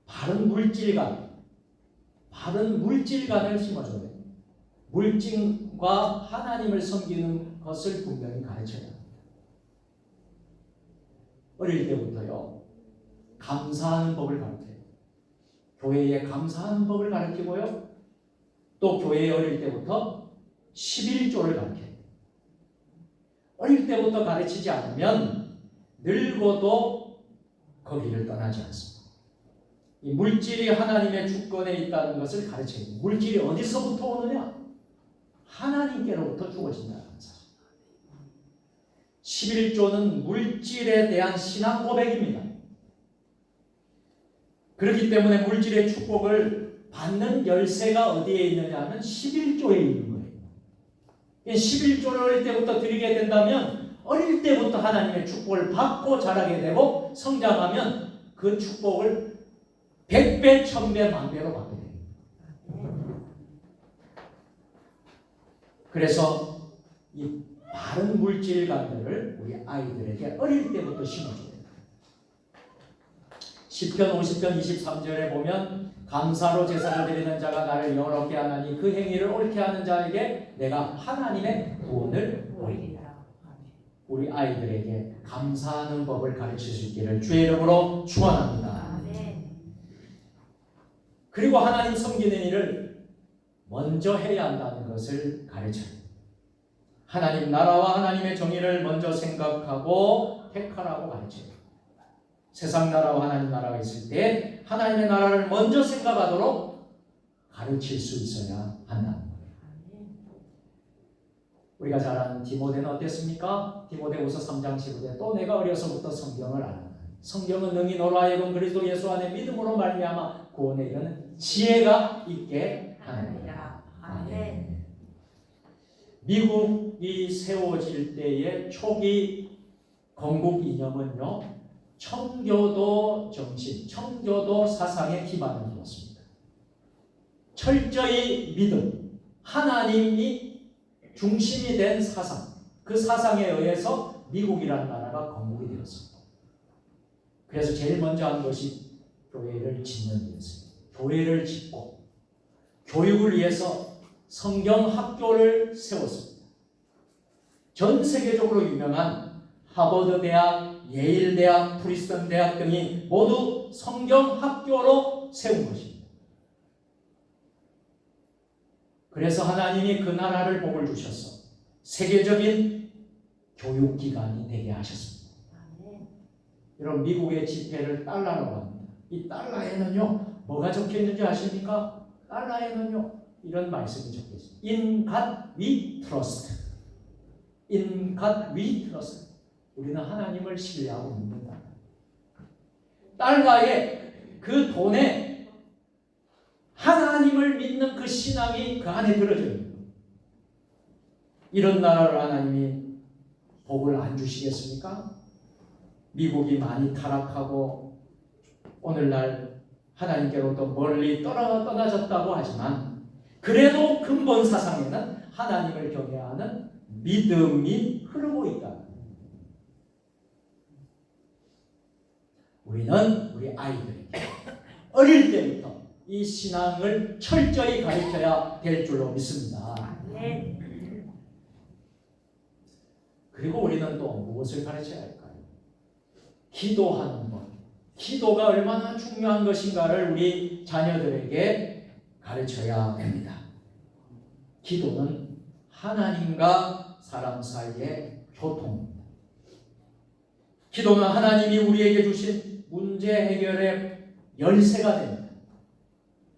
바른 물질관을 심어줘야 돼요. 물질과 하나님을 섬기는 것을 분명히 가르쳐야 합니다. 어릴 때부터요, 감사하는 법을 가르쳐요. 교회에 감사하는 법을 가르치고요, 또 교회에 어릴 때부터 11조를 가르쳐요. 어릴 때부터 가르치지 않으면 늙어도 거기를 떠나지 않습니다. 이 물질이 하나님의 주권에 있다는 것을 가르쳐야 됩니다. 물질이 어디서부터 오느냐? 하나님께로부터 주어진다는 사실. 11조는 물질에 대한 신앙 고백입니다. 그렇기 때문에 물질의 축복을 받는 열쇠가 어디에 있느냐 하면 11조에 있는 거예요. 11조를 어릴 때부터 드리게 된다면 어릴 때부터 하나님의 축복을 받고 자라게 되고 성장하면 그 축복을 100배, 1000배, 만배로 받게 됩니다. 그래서 이 바른 물질관들을 우리 아이들에게 어릴 때부터 심어줘야 됩니다. 시편 50편 23절에 보면 감사로 제사를 드리는 자가 나를 영원롭게 하나니 그 행위를 옳게 하는 자에게 내가 하나님의 구원을 보이리라. 우리 아이들에게 감사하는 법을 가르칠 수 있기를 주의 이름으로 축원합니다. 그리고 하나님 섬기는 일을 먼저 해야 한다는 것을 가르쳐요. 하나님 나라와 하나님의 정의를 먼저 생각하고 택하라고 가르쳐요. 세상 나라와 하나님 나라가 있을 때 하나님의 나라를 먼저 생각하도록 가르칠 수 있어야 한다는 거예요. 우리가 잘 아는 디모데는 어땠습니까? 디모데후서 3장 15절에 또 내가 어려서부터 성경을 알았다. 성경은 능히 너로 하여금 그리스도 예수 안에 믿음으로 말미암아 구원에 이르는 지혜가 있게 하느니라. 아멘. 미국이 세워질 때의 초기 건국 이념은요, 청교도 정신, 청교도 사상에 기반을 두었습니다. 철저히 믿음, 하나님이 중심이 된 사상, 그 사상에 의해서 미국이라는 나라가 건국이 되었습니다. 그래서 제일 먼저 한 것이 교회를 짓는 일이었습니다. 교회를 짓고 교육을 위해서 성경 학교를 세웠습니다. 전 세계적으로 유명한 하버드 대학, 예일 대학, 프리스턴 대학 등이 모두 성경 학교로 세운 것입니다. 그래서 하나님이 그 나라를 복을 주셔서 세계적인 교육기관이 되게 하셨습니다. 여러분, 미국의 지폐를 달러라고 합니다. 이 달러에는요, 뭐가 적혀 있는지 아십니까? 달러에는요, 이런 말씀이 적혀 있습니다. In God we trust. In God we trust. 우리는 하나님을 신뢰하고 믿는다. 달러에, 그 돈에 하나님을 믿는 그 신앙이 그 안에 들어져 있는 거예요. 이런 나라를 하나님이 복을 안 주시겠습니까? 미국이 많이 타락하고 오늘날 하나님께로부터 멀리 떠나졌다고 하지만 그래도 근본 사상에는 하나님을 경외하는 믿음이 흐르고 있다. 우리는 우리 아이들에게 어릴 때부터 이 신앙을 철저히 가르쳐야 될 줄로 믿습니다. 그리고 우리는 또 무엇을 가르쳐야 할까요? 기도하는 것. 기도가 얼마나 중요한 것인가를 우리 자녀들에게 가르쳐야 됩니다. 기도는 하나님과 사람 사이의 교통입니다. 기도는 하나님이 우리에게 주신 문제 해결의 열쇠가 됩니다.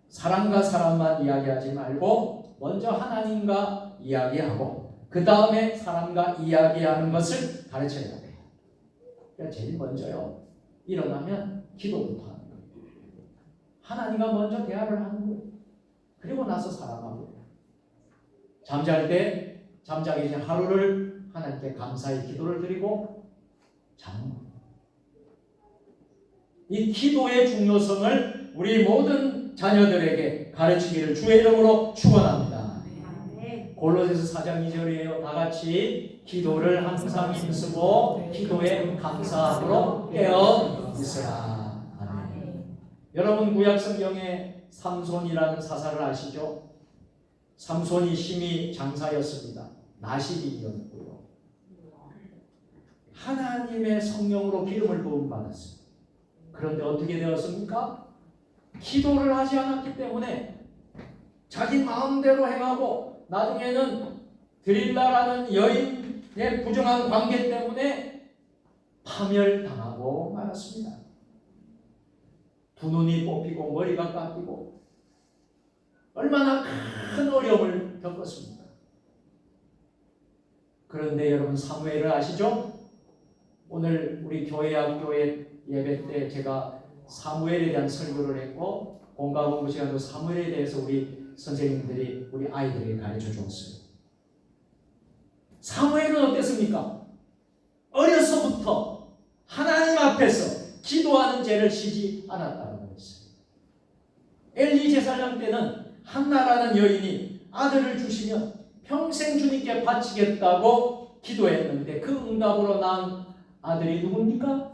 사람과 사람만 이야기하지 말고 먼저 하나님과 이야기하고 그 다음에 사람과 이야기하는 것을 가르쳐야 돼요. 그러니까 제일 먼저요, 일어나면 기도부터 하는 거예요. 하나님과 먼저 대화를 하는 거예요. 그리고 나서 사랑하고 잠잘 때 잠자기 전 하루를 하나님께 감사의 기도를 드리고 자는 거예요. 이 기도의 중요성을 우리 모든 자녀들에게 가르치기를 주의 이름으로 축원합니다. 골로새서 4장 2절이에요. 다 같이 기도를 항상 힘쓰고 기도에 감사함으로 깨어 있으라. 아멘. 여러분, 구약 성경에 삼손이라는 사사를 아시죠? 삼손이 심히 장사였습니다. 나시린이었고요. 하나님의 성령으로 기름을 부음 받았어요. 그런데 어떻게 되었습니까? 기도를 하지 않았기 때문에 자기 마음대로 행하고 나중에는 드릴라라는 여인의 부정한 관계 때문에 파멸당하고 말았습니다. 두 눈이 뽑히고 머리가 깎이고 얼마나 큰 어려움을 겪었습니까? 그런데 여러분, 사무엘을 아시죠? 오늘 우리 교회 예배 때 제가 사무엘에 대한 설교를 했고 공과 공부 시간도 사무엘에 대해서 우리 선생님들이 우리 아이들에게 가르쳐 주었어요. 사무엘은 어땠습니까? 어려서부터 하나님 앞에서 기도하는 죄를 쉬지 않았다고 했어요. 엘리 제사장 때는 한나라는 여인이 아들을 주시면 평생 주님께 바치겠다고 기도했는데 그 응답으로 낳은 아들이 누굽니까?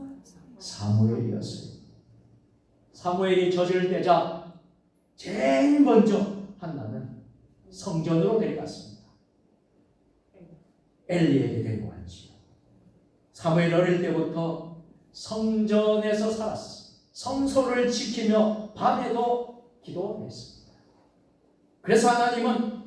사무엘이었어요. 사무엘이 젖을 떼자 제일 먼저 한나는 성전으로 데려갔습니다. 엘리에게 데리고 갔지요. 사무엘 어릴 때부터 성전에서 살았어. 성소를 지키며 밤에도 기도했습니다. 그래서 하나님은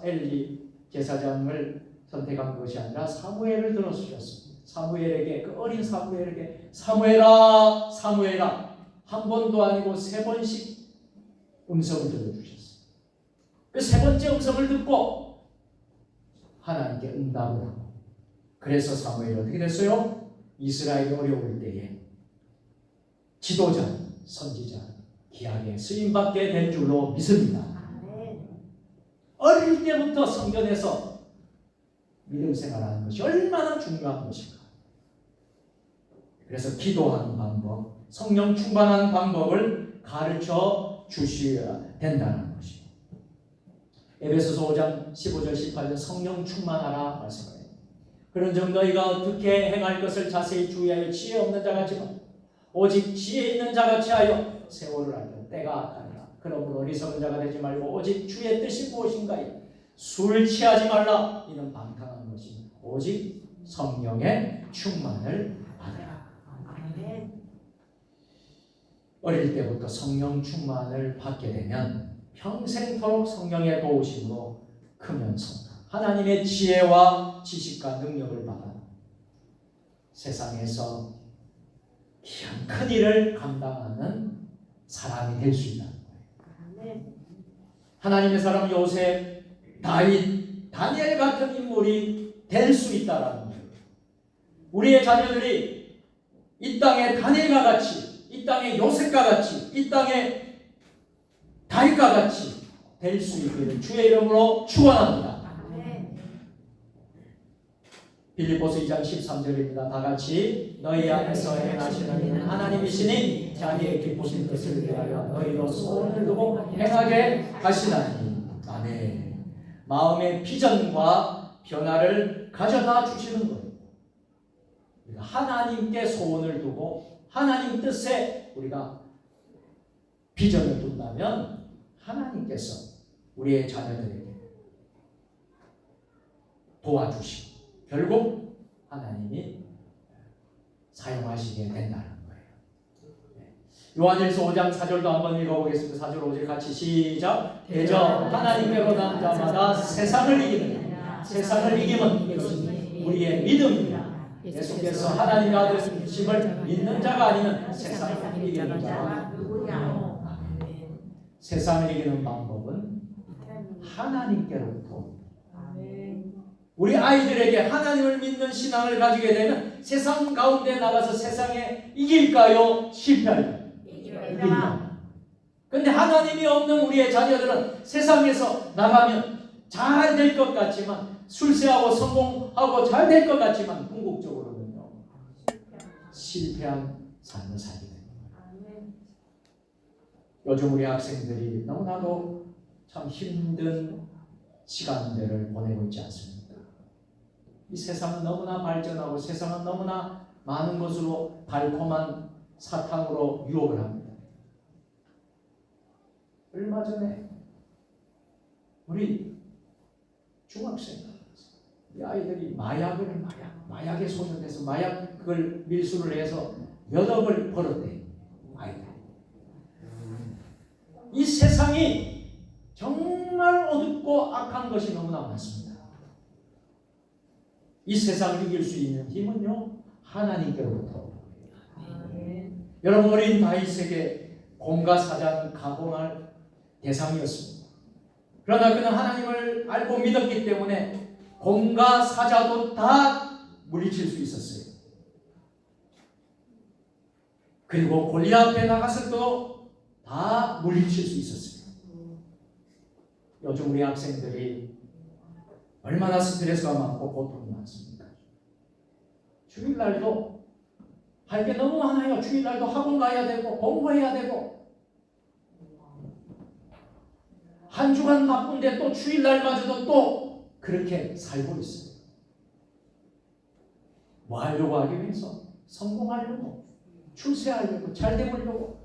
엘리 제사장을 선택한 것이 아니라 사무엘을 들어주셨습니다. 사무엘에게, 그 어린 사무엘에게 사무엘아, 사무엘아 한 번도 아니고 3번씩 음성을 들려주셨어요. 그 3번째 음성을 듣고 하나님께 응답을 하고, 그래서 사무엘이 어떻게 됐어요? 이스라엘이 어려울 때에 지도자, 선지자, 귀하게 쓰임받게 된 줄로 믿습니다. 어릴 때부터 성전에서 믿음 생활하는 것이 얼마나 중요한 것인가. 그래서 기도하는 방법, 성령 충만한 방법을 가르쳐 주셔야 된다는 것이죠. 에베소서 5장 15절 18절 성령 충만하라 말씀하여요. 그런즉 너희가 어떻게 행할 것을 자세히 주의하여 지혜 없는 자 같지만 오직 지혜 있는 자같이 하여 세월을 알며 때가 왔다니라. 그러므로 어리석은 자가 되지 말고 오직 주의 뜻이 무엇인가요? 술 취하지 말라. 이는 방탕한 것이 오직 성령의 충만을 받으라. 어릴 때부터 성령 충만을 받게 되면 평생토록 성령의 도우심으로 크면서 하나님의 지혜와 지식과 능력을 받아 세상에서 귀한 큰 일을 감당하는 사람이 될 수 있다는 거예요. 하나님의 사람 요셉, 다윗, 다니엘 같은 인물이 될 수 있다라는 거예요. 우리의 자녀들이 이 땅의 다니엘과 같이, 이 땅의 요셉과 같이, 이 땅의 다윗과 같이 될 수 있기를 주의 이름으로 축원합니다. 빌립보서 2장 13절입니다. 다 같이 너희 안에서 행하시는 이는 하나님이시니 자기의 기쁘신 뜻을 위하여 너희로 소원을 두고 행하게 하시나니. 아멘. 마음의 비전과 변화를 가져다 주시는 거예요. 우리가 하나님께 소원을 두고 하나님 뜻에 우리가 비전을 둔다면 하나님께서 우리의 자녀들에게 도와주시고 결국 하나님이 사용하시게 된다는 거예요. 요한일서 5장 4절도 한번 읽어보겠습니다. 4절 5절 같이 시작. 대저 하나님께로 난 자마다 세상을 이기느냐. 세상을 이기면 이것은 우리의 믿음이라. 예수께서 하나님의 아들이심을 믿는 자가 아니면 세상을 이기는 자가 누구냐. 세상을 이기는 방법은 하나님께로부터. 우리 아이들에게 하나님을 믿는 신앙을 가지게 되면 세상 가운데 나가서 세상에 이길까요? 실패할까요? 이깁니다. 근데 하나님이 없는 우리의 자녀들은 세상에서 나가면 잘 될 것 같지만 출세하고 성공하고 잘 될 것 같지만 궁극적으로는요 실패한 삶을 살게 됩니다. 요즘 우리 학생들이 너무나도 참 힘든 시간들을 보내고 있지 않습니까? 이 세상은 너무나 발전하고 세상은 너무나 많은 것으로 달콤한 사탕으로 유혹을 합니다. 얼마 전에 우리 중학생 이 아이들이 마약에 소전돼서 마약 그걸 밀수를 해서 몇 억을 벌었대. 아이들. 이 세상이 정말 어둡고 악한 것이 너무나 많습니다. 이 세상을 이길 수 있는 힘은요 하나님께로부터. 여러분 어린 다윗에게 공과 사자는 가공할 대상이었습니다. 그러나 그는 하나님을 알고 믿었기 때문에 공과 사자도 다 물리칠 수 있었어요. 그리고 골리앗 앞에 나가서도 다 물리칠 수 있었어요. 요즘 우리 학생들이 얼마나 스트레스가 많고 고통이 많습니까? 주일날도 할 게 너무 많아요. 주일날도 학원 가야 되고 공부해야 되고 한 주간 바쁜데 또 주일날마저도 또 그렇게 살고 있어요. 뭐 하려고 하기 위해서? 성공하려고, 출세하려고, 잘 되보려고.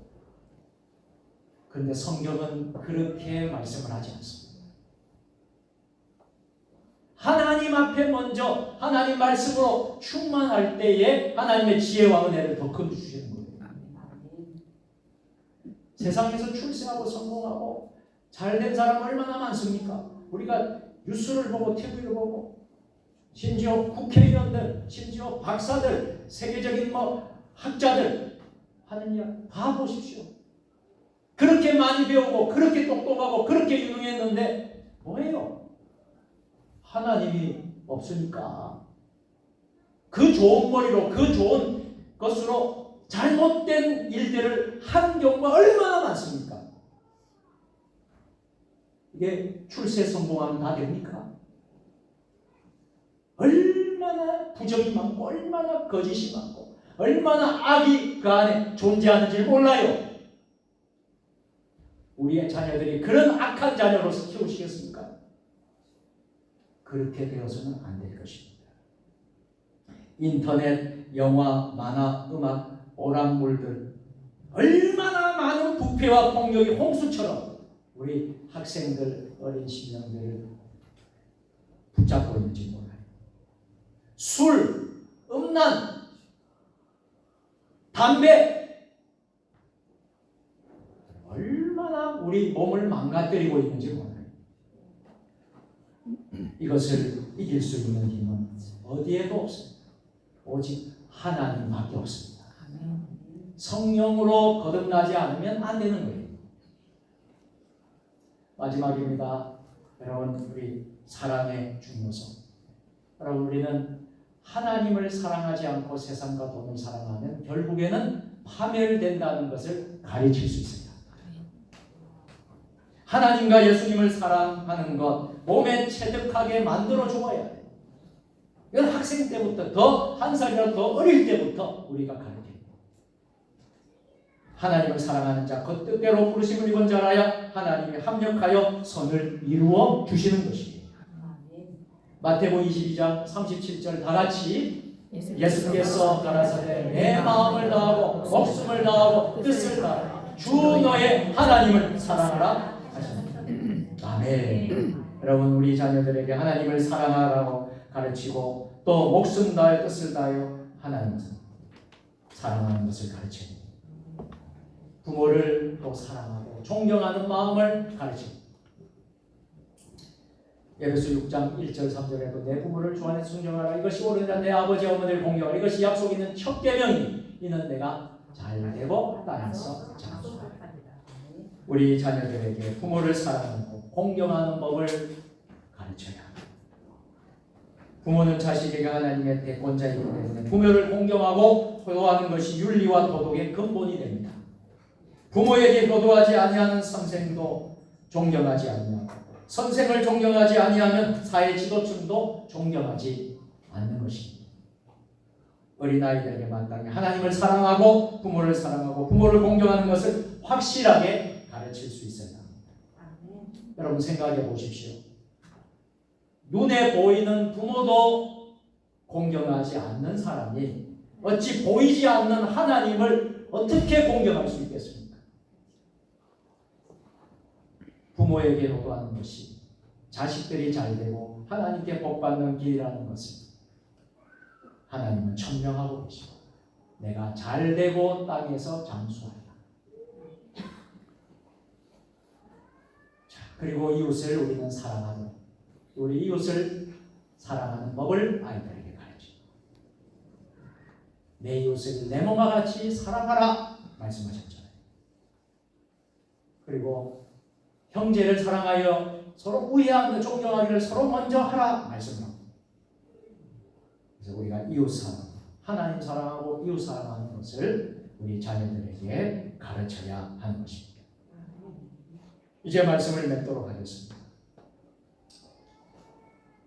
그런데 성경은 그렇게 말씀을 하지 않습니다. 하나님 앞에 먼저 하나님 말씀으로 충만할 때에 하나님의 지혜와 은혜를 더 거두시는 거예요. 세상에서 출세하고 성공하고 잘된 사람 얼마나 많습니까? 우리가 뉴스를 보고 TV를 보고 심지어 국회의원들, 심지어 박사들, 세계적인 학자들 하는 이야기 다 보십시오. 그렇게 많이 배우고 그렇게 똑똑하고 그렇게 유능했는데 뭐예요? 하나님이 없으니까 그 좋은 머리로 그 좋은 것으로 잘못된 일들을 한 경우가 얼마나 많습니까? 이게 출세 성공하면 다 됩니까? 얼마나 부정이 많고 얼마나 거짓이 많고 얼마나 악이 그 안에 존재하는지 몰라요. 우리의 자녀들이 그런 악한 자녀로서 키우시겠습니까? 그렇게 되어서는 안 될 것입니다. 인터넷, 영화, 만화, 음악 오락물들, 얼마나 많은 부패와 폭력이 홍수처럼 우리 학생들, 어린 심령들을 붙잡고 있는지 몰라요. 술, 음란, 담배, 얼마나 우리 몸을 망가뜨리고 있는지 몰라요. 이것을 이길 수 있는 힘은 어디에도 없습니다. 오직 하나님밖에 없습니다. 성령으로 거듭나지 않으면 안 되는 거예요. 마지막입니다. 여러분, 우리 사랑의 중요성. 여러분, 우리는 하나님을 사랑하지 않고 세상과 돈을 사랑하면 결국에는 파멸된다는 것을 가르칠 수 있습니다. 하나님과 예수님을 사랑하는 것, 몸에 체득하게 만들어 주어야 돼요. 이건 학생 때부터, 더 한 살이라도 더 어릴 때부터 우리가 가르쳐야 돼요. 하나님을 사랑하는 자, 그 뜻대로 부르심을 입은 자라야 하나님이 합력하여 선을 이루어 주시는 것이에요. 마태복음 22장 37절 다 같이 예수께서 가라사대 내 마음을 다하고 목숨을 다하고 뜻을 다하고 주 너의 하나님을 사랑하라 하십니다. 아멘. 여러분, 우리 자녀들에게 하나님을 사랑하라고 가르치고 또 목숨 다하여 뜻을 다하여 하나님을 사랑하는 것을 가르칩니다. 부모를 또 사랑하고 존경하는 마음을 가르칩니다. 에베소 6장 1절 3절에도 내 부모를 주 안에 순종하라. 이것이 옳으니라. 내 아버지 어머니를 공경하라. 이것이 약속 있는 첫 계명이니 이는 내가 잘되고 땅에서 장수하라. 우리 자녀들에게 부모를 사랑하고 공경하는 법을 가르쳐야 합니다. 부모는 자식에게 하나님의 대권자이기 때문에 부모를 공경하고 효도하는 것이 윤리와 도덕의 근본이 됩니다. 부모에게 효도하지 아니하는 선생도 존경하지 아니하고 선생을 존경하지 아니하면 사회 지도층도 존경하지 않는 것입니다. 어린아이들에게 마땅히 하나님을 사랑하고 부모를 사랑하고 부모를 공경하는 것을 확실하게 가르칠 수 있어야 합니다. 여러분, 생각해 보십시오. 눈에 보이는 부모도 공경하지 않는 사람이 어찌 보이지 않는 하나님을 어떻게 공경할 수 있겠습니까? 부모에게 효도하는 것이 자식들이 잘되고 하나님께 복받는 길이라는 것을 하나님은 천명하고 계시고 내가 잘되고 땅에서 장수하리라. 자, 그리고 이웃을 우리는 사랑하는, 우리 이웃을 사랑하는 법을 아이들에게 가르칩니다. 내 이웃을 내 몸과 같이 사랑하라 말씀하셨잖아요. 그리고 형제를 사랑하여 서로 우애하며 존경하기를 서로 먼저 하라 말씀합니다. 그래서 우리가 이웃 사랑, 하나님 사랑하고 이웃 사랑하는 것을 우리 자녀들에게 가르쳐야 하는 것입니다. 이제 말씀을 맺도록 하겠습니다.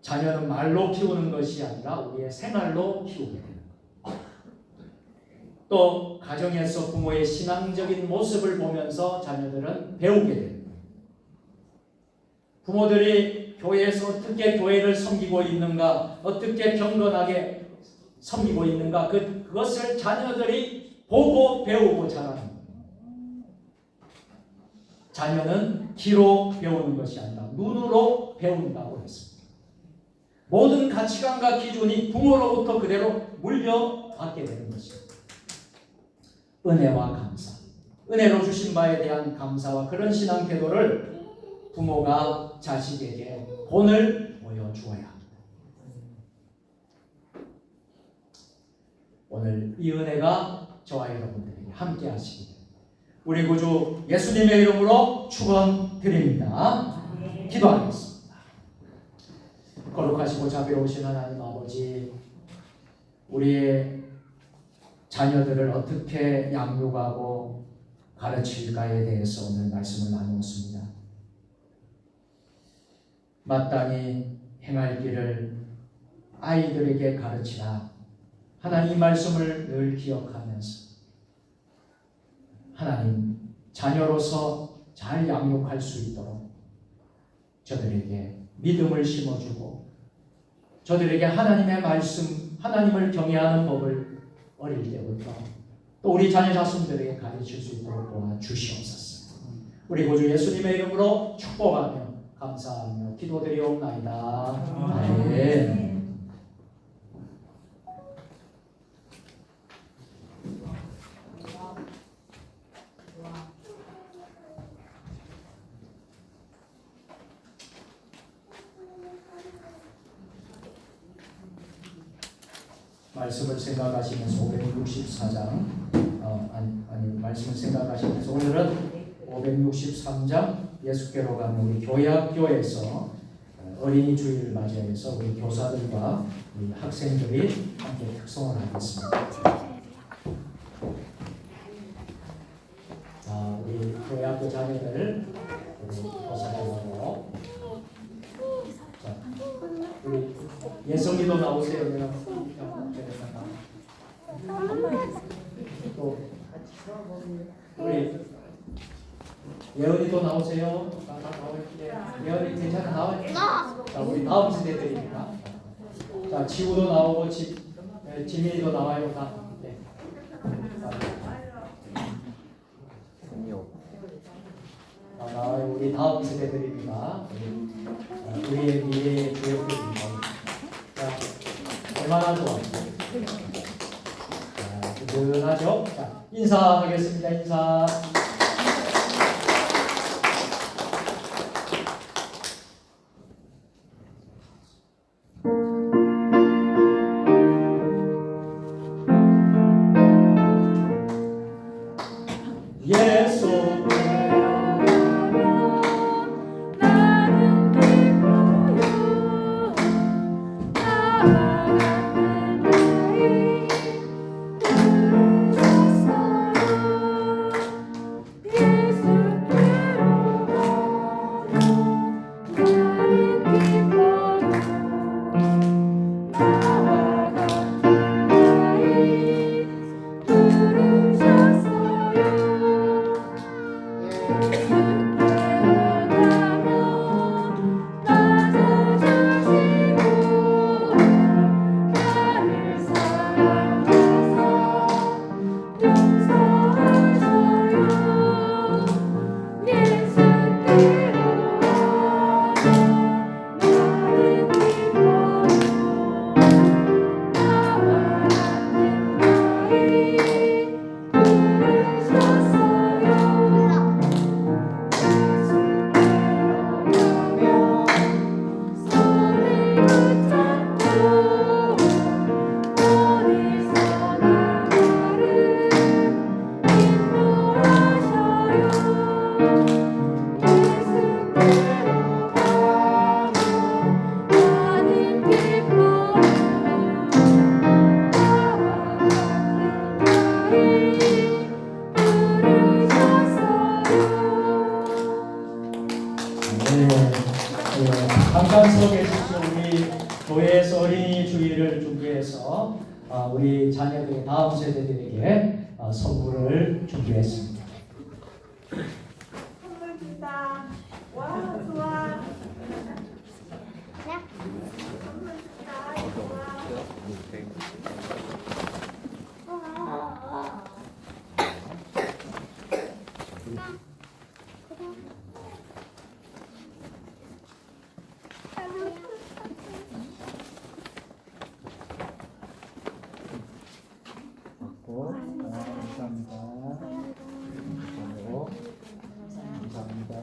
자녀는 말로 키우는 것이 아니라 우리의 생활로 키우게 되는 것. 또 가정에서 부모의 신앙적인 모습을 보면서 자녀들은 배우게 됩니다. 부모들이 교회에서 어떻게 교회를 섬기고 있는가, 어떻게 경건하게 섬기고 있는가, 그것을 자녀들이 보고 배우고 자라는 거예요. 자녀는 귀로 배우는 것이 아니라 눈으로 배운다고 했습니다. 모든 가치관과 기준이 부모로부터 그대로 물려받게 되는 것입니다. 은혜와 감사, 은혜로 주신 바에 대한 감사와 그런 신앙 태도를 부모가 자식에게 본을 보여주어야 합니다. 오늘 이 은혜가 저와 여러분들에게 함께 하시기 우리 구주 예수님의 이름으로 축원드립니다. 기도하겠습니다. 거룩하시고 자비로우신 하나님 아버지, 우리의 자녀들을 어떻게 양육하고 가르칠까에 대해서 오늘 말씀을 나누었습니다. 마땅히 행할 길을 아이들에게 가르치라. 하나님 말씀을 늘 기억하면서 하나님 자녀로서 잘 양육할 수 있도록 저들에게 믿음을 심어주고 저들에게 하나님의 말씀, 하나님을 경외하는 법을 어릴 때부터 또 우리 자녀 자손들에게 가르칠 수 있도록 도와주시옵소서. 우리 구주 예수님의 이름으로 축복하며 감사하며 기도드리옵나이다. 아멘. 말씀을 생각하시면서 564장 말씀을 생각하시면서 오늘은 563장 예수께로 가는 우리 교회학교에서 어린이 주일을 맞이해서 우리 교사들과 우리 학생들이 함께 특송을 하겠습니다. 우리 교회학교 자녀들 우리 교사들하고 우리 예성이도 나오세요. 내가 또 우리 예언이도 나오세요. 예언이 괜찮아 나와요. 자, 우리 다음 세대들입니다. 자, 지우도 나오고 지민이도 나와요. 다. 네. 나와요. 우리 다음 세대들입니다. 우리의 미래의 주역들입니다. 자, 얼마나 좋아요. 든든하죠? 자, 인사하겠습니다. 인사. 잠깐 서 계십시오. 우리 교회에서 어린이 주일을 준비해서 우리 자녀들의 다음 세대들에게 선물을 준비했습니다. 선물 준다. 와, 좋아. 선물 준다. 좋아. 감사합니다. 감사합니다.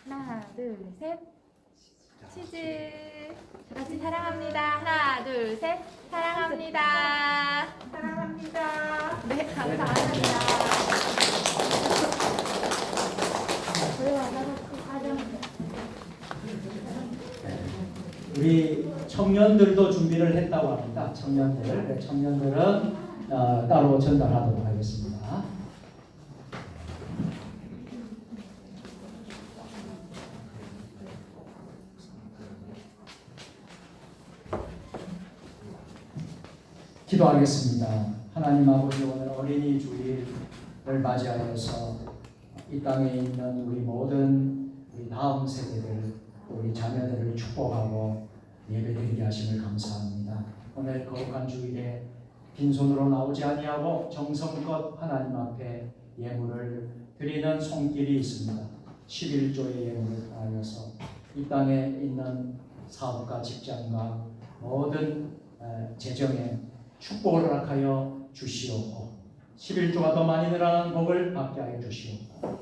하나, 둘, 셋. 치즈. 다 같이 사랑합니다. 하나, 둘, 셋. 사랑합니다. 사랑합니다. 네, 감사합니다. 우리 청년들도 준비를 했다고 합니다. 청년들은 따로 전달하도록 하겠습니다. 기도하겠습니다. 하나님 아버지, 오늘 어린이 주일을 맞이하여서 이 땅에 있는 우리 모든 우리 다음 세대들, 우리 자녀들을 축복하고 예배드리게 하심을 감사합니다. 오늘 거룩한 주일에 빈손으로 나오지 아니하고 정성껏 하나님 앞에 예물을 드리는 손길이 있습니다. 11조의 예물을 통하여서 이 땅에 있는 사업과 직장과 모든 재정에 축복을 허락하여 주시옵고 11조가 더 많이 늘어나는 복을 받게 하여 주시옵고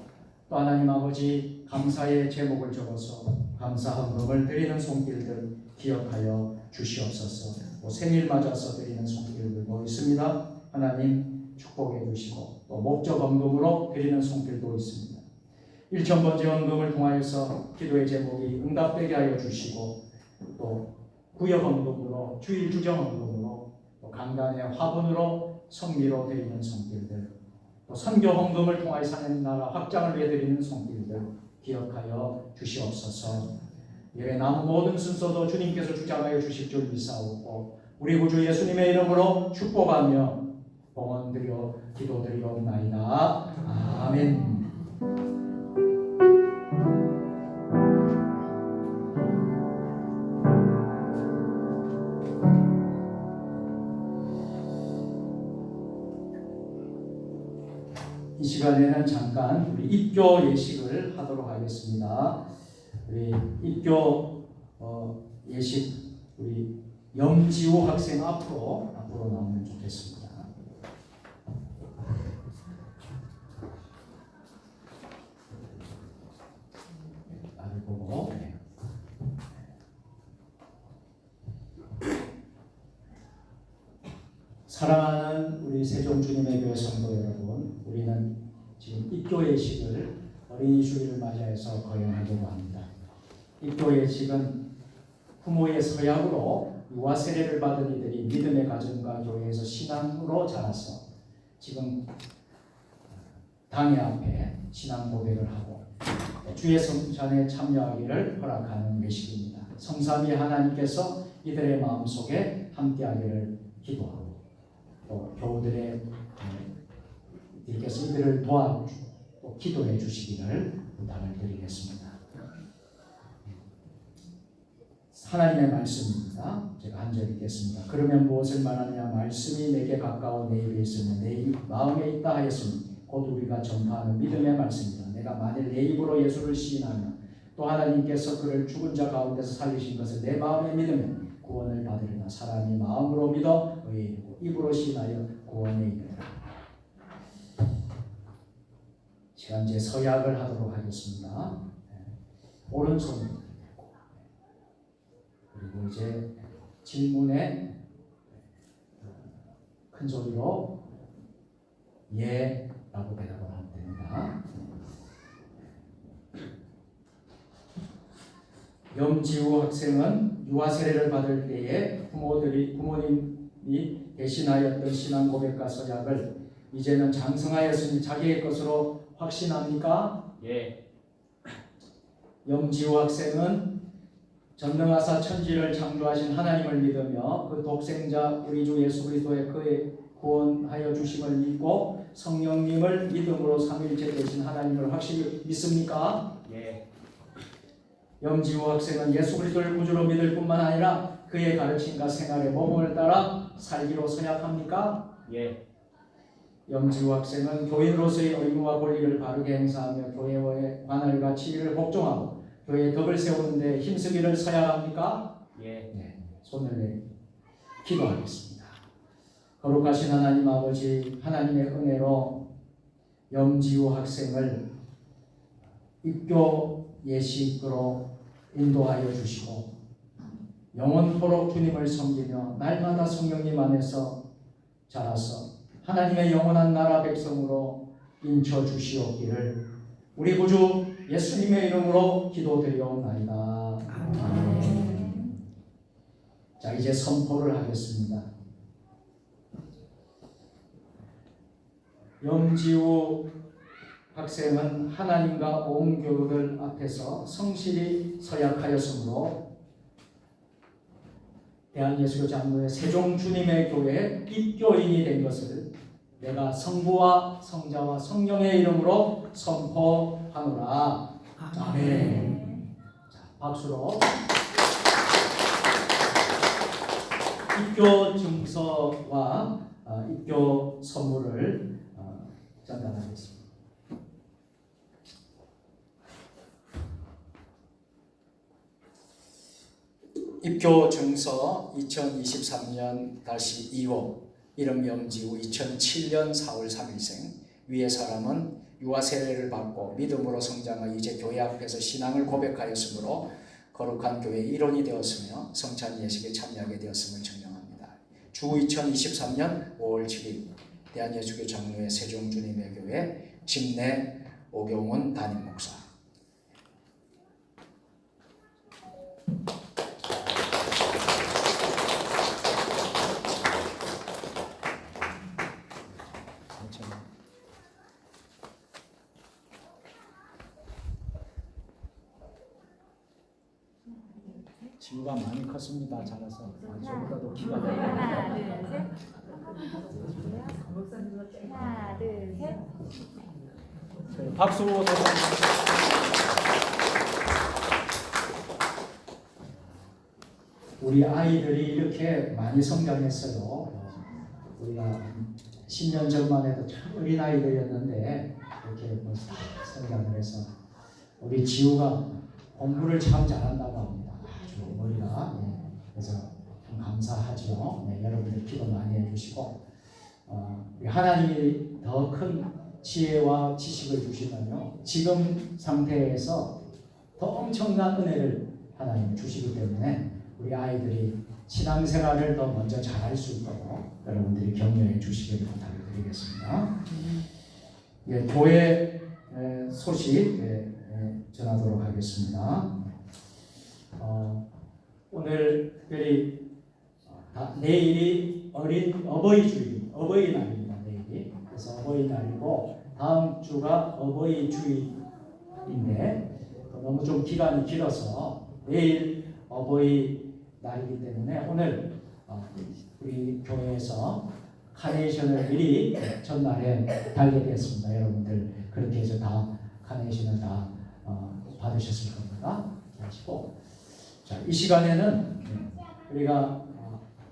또 하나님 아버지 감사의 제목을 적어서 감사 헌금을 드리는 손길들 기억하여 주시옵소서. 또 생일 맞아서 드리는 손길들도 있습니다. 하나님 축복해 주시고 또 목적 헌금으로 드리는 손길도 있습니다. 1,000번째 헌금을 통하여서 기도의 제목이 응답되게 하여 주시고 또 구역 헌금으로 주일 주정 헌금으로 또 강단의 화분으로 성미로 드리는 손길들 또 선교 헌금을 통하여서 하나님 나라 확장을 위해 드리는 손길들 기억하여 주시옵소서. 예배 남은 모든 순서도 주님께서 주장하여 주실 줄 믿사오고 우리 구주 예수님의 이름으로 축복하며 봉헌드려 기도드리옵나이다. 아멘. 이 시간에는 잠깐 우리 입교 예식을 하도록 하겠습니다. 우리 입교 예식 우리 염지호 학생 앞으로 나오면 좋겠습니다. 나를 보고 사랑하는 우리 세종주님의 교회 성도 여러분, 우리는 지금 입교 예식을 어린이 주일을 맞이해서 거행하려고 합니다. 입교 예식은 부모의 서약으로 유아 세례를 받은 이들이 믿음의 가정과 교회에서 신앙으로 자라서 지금 당회 앞에 신앙 고백을 하고 주의 성찬에 참여하기를 허락하는 예식입니다. 성삼위 하나님께서 이들의 마음속에 함께하기를 기도하고 또 교우들의 이들께서 이들을 도와주고 또 기도해 주시기를 부탁을 드리겠습니다. 하나님의 말씀입니다. 제가 한 절 읽겠습니다. 그러면 무엇을 말하느냐? 말씀이 내게 가까워 내 입에 있으며 내 마음에 있다 하였으니 곧 우리가 전파하는 믿음의 말씀이다. 내가 만일 내 입으로 예수를 시인하면 또 하나님께서 그를 죽은 자 가운데서 살리신 것을 내 마음에 믿으면 구원을 받으리라. 사람이 마음으로 믿어 의에 이르고 입으로 시인하여 구원에 이르리라. 제가 이제 서약을 하도록 하겠습니다. 오른손 그리고 이제 질문에 큰 소리로 예라고 대답을 하면 됩니다. 염지우 학생은 유아 세례를 받을 때에 부모님이 대신하였던 신앙 고백과 서약을 이제는 장성하였으니 자기의 것으로 확신합니까? 예. 염지우 학생은 전능하사 천지를 창조하신 하나님을 믿으며 그 독생자 우리 주 예수 그리스도의 그의 구원하여 주심을 믿고 성령님을 믿음으로 삼위일체 되신 하나님을 확실히 믿습니까? 예. 염지우 학생은 예수 그리스도를 구주로 믿을 뿐만 아니라 그의 가르침과 생활의 모범을 따라 살기로 서약합니까? 예. 염지우 학생은 교인으로서의 의무와 권리를 바르게 행사하며 교회의 관할과 지위를 복종하고 교회의 덕을 세우는 데 힘쓰기를 서약합니까? 예. 네, 손을 내 기도하겠습니다. 거룩하신 하나님 아버지, 하나님의 은혜로 염지우 학생을 입교 예식으로 인도하여 주시고 영원토록 주님을 섬기며 날마다 성령님 안에서 자라서 하나님의 영원한 나라 백성으로 인쳐 주시옵기를 우리 구주 예수님의 이름으로 기도드리옵나이다. 아멘. 자, 이제 선포를 하겠습니다. 염지우 학생은 하나님과 온 교우들 앞에서 성실히 서약하였으므로 대한예수교 장로회 세종주님의 교회에 입교인이 된 것을 내가 성부와 성자와 성령의 이름으로 선포하노라. 아멘. 자, 박수로 입교 증서와 입교 선물을 전달하겠습니다. 입교 증서 2023년-2호 이름 명지 후 2007년 4월 3일생 위의 사람은 유아 세례를 받고 믿음으로 성장하여 이제 교회 앞에서 신앙을 고백하였으므로 거룩한 교회의 일원이 되었으며 성찬 예식에 참여하게 되었음을 증명합니다. 주 2023년 5월 7일 대한예수교 장로회 세종주님의 교회 집내 오경훈 담임 목사. 지우가 많이 컸습니다. 자라서 저보다도 키가 많아요. 하나, 둘, 셋. 하나, 둘, 셋. 박수. 우리 아이들이 이렇게 많이 성장했어요. 우리가 10년 전만 해도 참 어린 아이들이었는데 이렇게 벌써 다 성장을 해서 우리 지우가 공부를 참 잘한다고 합니다. 아주 머리가. 그래서 참 감사하죠. 여러분들 기도 많이 해주시고 하나님이 더 큰 지혜와 지식을 주시면요 지금 상태에서 더 엄청난 은혜를 하나님이 주시기 때문에 우리 아이들이 신앙생활을 더 먼저 잘할 수 있도록 여러분들이 격려해 주시기를 부탁을 드리겠습니다. 교회 소식 전하도록 하겠습니다. 오늘 특별히 내일이 어버이날입니다. 내일이. 그래서 어버이날이고 다음 주가 어버이주일인데 너무 좀 기간이 길어서 내일 어버이날이기 때문에 오늘 우리 교회에서 카네이션을 미리 전날에 달게 되었습니다. 여러분들 그렇게 해서 다 카네이션을 다 받으셨을 겁니다. 하시고 자, 이 시간에는 우리가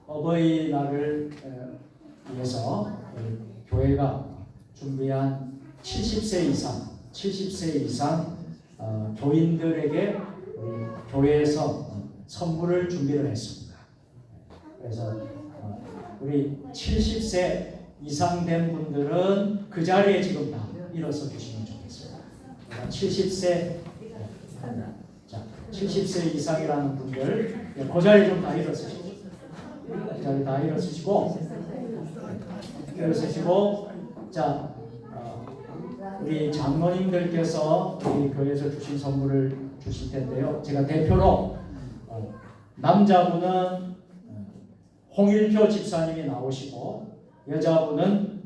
어버이날을 위해서 교회가 준비한 70세 이상 교인들에게 우리 교회에서 선물을 준비를 했습니다. 그래서 우리 70세 이상 된 분들은 그 자리에 지금 다 일어서 주시면 좋겠습니다. 70세 이상이라는 분들 그 자리 좀 다 일어서시고 그 자리 다 일어서시고 자 우리 장로님들께서 우리 교회에서 주신 선물을 주실 텐데요. 제가 대표로 남자분은 홍일표 집사님이 나오시고 여자분은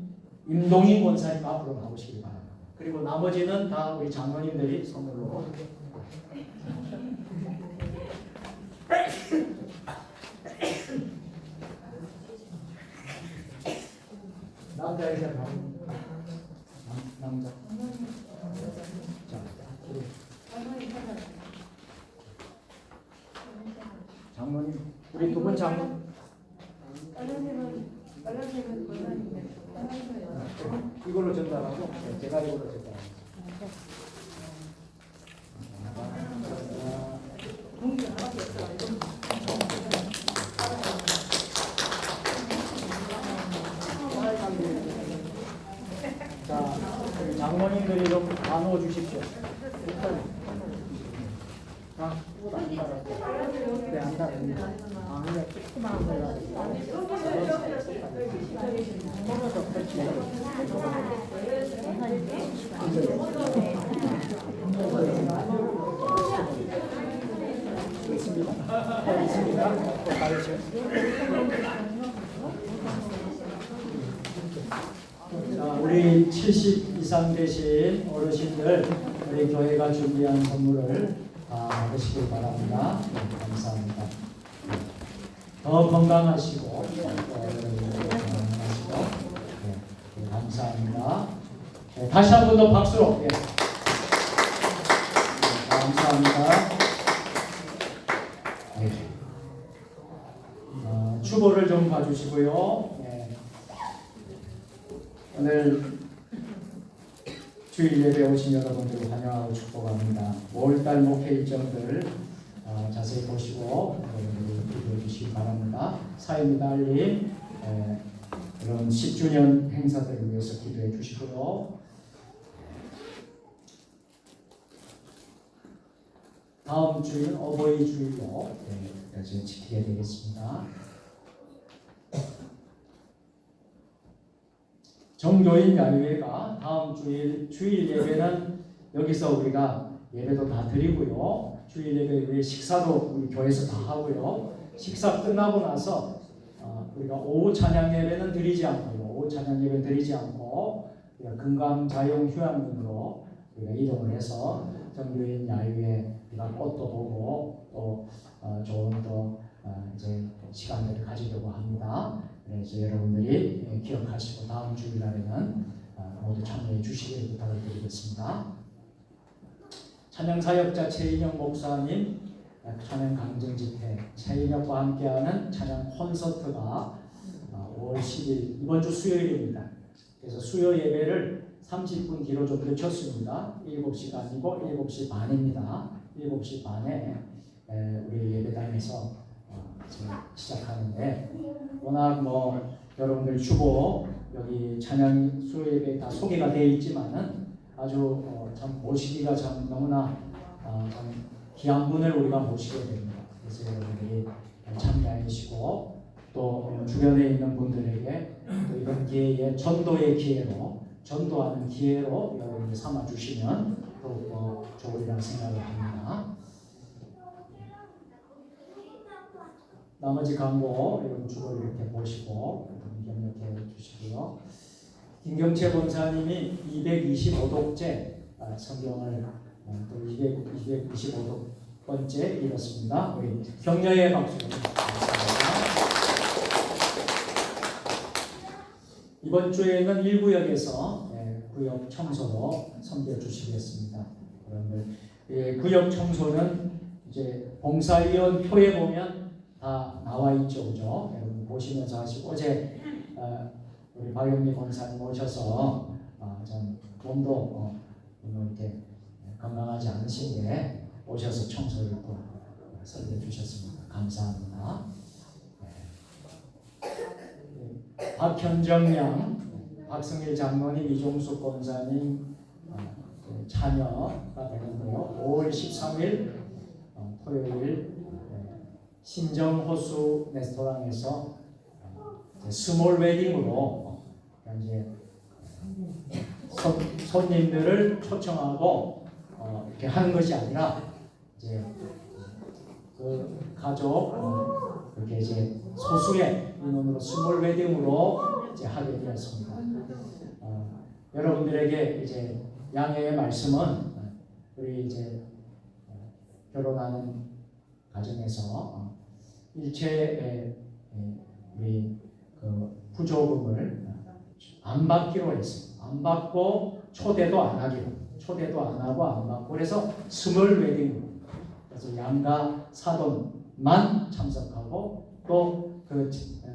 임동인 권사님 앞으로 나오시기 바랍니다. 그리고 나머지는 다 우리 장로님들이 선물로 남자 여자 남자 자 장로님 우리 두 분 장로 이걸로 전달하고 제가 이걸로 전달합니다. 자, 장모님들이 좀 나눠 주십시오. 네, 안 닿습니다. 근데 조그마한 거라. 있습니다. 자, 우리 70 이상 되신 어르신들 우리 교회가 준비한 선물을 다 받으시길 바랍니다. 네, 감사합니다. 더 건강하시고 건강하시고 네, 감사합니다. 네, 다시 한 번 더 박수로. 네. 감사합니다. 네. 추보를 좀 봐주시고요. 네. 오늘 주일 예배 오신 여러분들 환영하고 축복합니다. 5월달 목회 일정들 자세히 보시고 여러분들 기도해 주시기 바랍니다. 사임이 달린 그런 10주년 행사들을 위해서 기도해 주시고요. 다음 주일 어버이 주일로 여기까지 지키게 되겠습니다. 정교인 야유회가 다음 주일 예배는 여기서 우리가 예배도 다 드리고요. 주일 예배 외에 식사도 우리 교회에서 다 하고요. 식사 끝나고 나서 우리가 오후 찬양 예배는 드리지 않고요. 오후 찬양 예배 드리지 않고 우리가 금강자용 휴양림으로 우리가 이동을 해서 정교인 야유회 우리가 꽃도 보고 또 좋은 또 이제 시간들을 가지려고 합니다. 그래서 여러분들이 기억하시고 다음 주일날에는 모두 참여해 주시기를 부탁을 드리겠습니다. 찬양 사역자 최인혁 목사님 찬양 강정 집회 최인혁과 함께하는 찬양 콘서트가 5월 10일 이번 주 수요일입니다. 그래서 수요 예배를 30분 뒤로 좀 늦췄습니다. 7시가 아니고 7시 반입니다. 7시 반에 우리 예배당에서 시작하는데 워낙 여러분들 주보 여기 찬양 수요 예배 다 소개가 되어 있지만은 아주 참 모시기가 참 너무나 참 귀한 분을 우리가 모시게 됩니다. 그래서 여러분들이 참여해 주시고 또 주변에 있는 분들에게 또 이런 기회에 전도의 기회로 전도하는 기회로 여러분들 삼아 주시면 더욱 좋으리라 생각을 합니다. 나머지 광고 여러분 주로 이렇게 보시고 입력해 주시고요. 김경채 권사님이 225독째 성경을 또 225번째 읽었습니다. 우리 격려의 박수 드립니다. 이번 주에는 1구역에서 구역 청소로 섬겨 주시겠습니다. 여러분들 구역 청소는 이제 봉사위원 표에 보면 다 나와 있죠, 그죠? 여러분 보시면서 하시고 어제 우리 박영미 권사님 오셔서 좀 몸도 이렇게 건강하지 않으신데 오셔서 청소를 또 설계 주셨습니다. 감사합니다. 박현정 양, 박승일 장로님, 이종숙 권사님 자녀가 되는데요. 5월 13일 토요일 신정호수 레스토랑에서 스몰 웨딩으로 이제 손님들을 초청하고 이렇게 하는 것이 아니라 이제 그 가족 그렇게 이제 소수의 인원으로 스몰 웨딩으로 이제 하게 되었습니다. 여러분들에게 이제 양해의 말씀은 우리 이제 결혼하는 가정에서 일체의 우리 그 부조금을 안 받기로 했습니다. 안 받고 초대도 안 하기로. 초대도 안 하고 안 받고 그래서 스몰 웨딩으로. 그래서 양가 사돈만 참석하고 또 그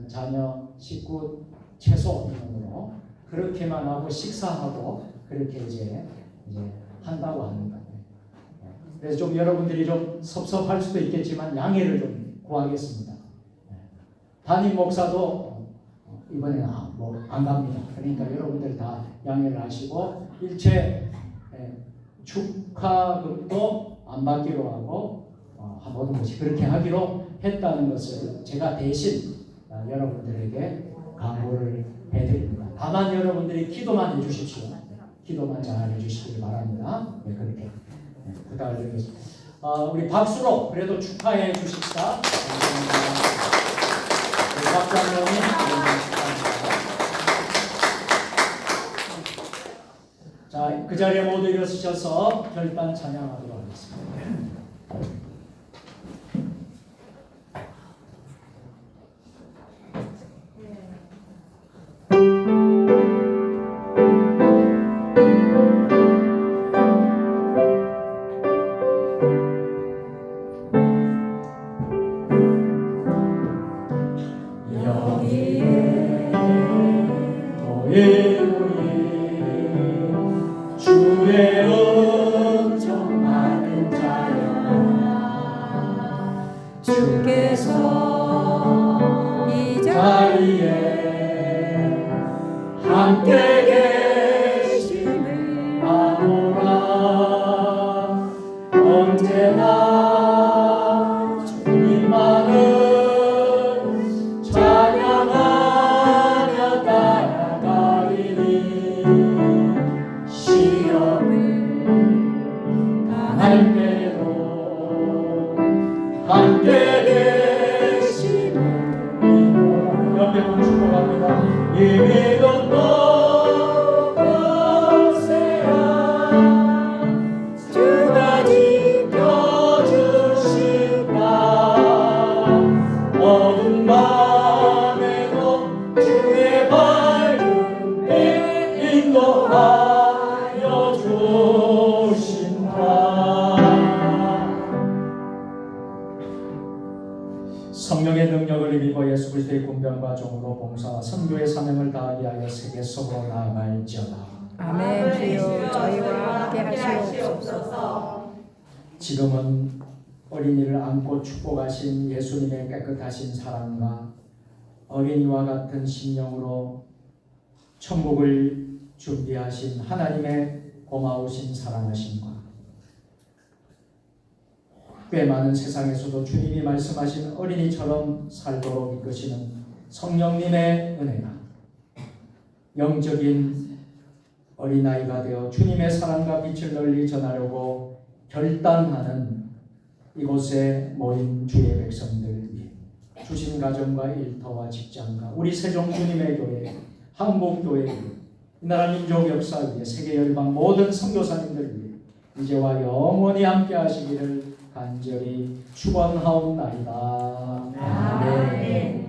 자녀 식구 최소 인원으로 그렇게만 하고 식사하고 그렇게 이제 한다고 합니다. 그래서 좀 여러분들이 좀 섭섭할 수도 있겠지만 양해를 좀 구하겠습니다. 담임 목사도 이번에는 안 갑니다. 그러니까 여러분들 다 양해를 하시고 일체 축하금도 안 받기로 하고 모든 것이 그렇게 하기로 했다는 것을 제가 대신 여러분들에게 강구를 해드립니다. 다만 여러분들이 기도만 해주십시오. 기도만 잘 해주시길 바랍니다. 네, 그렇게 부탁을 드리겠습니다. 우리 박수로 그래도 축하해 주십시다. 감사합니다. 박 장로님 축하합니다. 자, 그 자리에 모두 일어서셔서 결단 찬양하도록 하겠습니다. 주의 은총 많은 자여 주께서 이 자리에 함께 계심을 아노라 언제나 주님만을 찬양하며 따라가리니 시험을 당할 때도 함께 계심을 옆에 분 축복합니다. 이미도 높으세요 주가 지켜주신다 어두운 밤에도 주의 밝은 빛 인도하여 주신다. 성령의 능력을 입어 예수 그리스도의 군병과 종으로 봉사와 선교의 사명을 다하게 하여 세계 속으로 나아갈지어다. 아멘. 주여 저희와 함께 하시옵소서. 지금은 어린이를 안고 축복하신 예수님의 깨끗하신 사랑과 어린이와 같은 심령으로 천국을 준비하신 하나님의 고마우신 사랑하심과 꽤 많은 세상에서도 주님이 말씀하신 어린이처럼 살도록 이끄시는 성령님의 은혜가 영적인 어린아이가 되어 주님의 사랑과 빛을 널리 전하려고 결단하는 이곳에 모인 주의 백성들 위해 주신 가정과 일터와 직장과 우리 세종 주님의 교회, 한국교회 위해 이 나라 민족 역사 위에 세계 열방 모든 선교사님들 위해 이제와 영원히 함께 하시기를 간절히 축원하옵나이다. 아멘.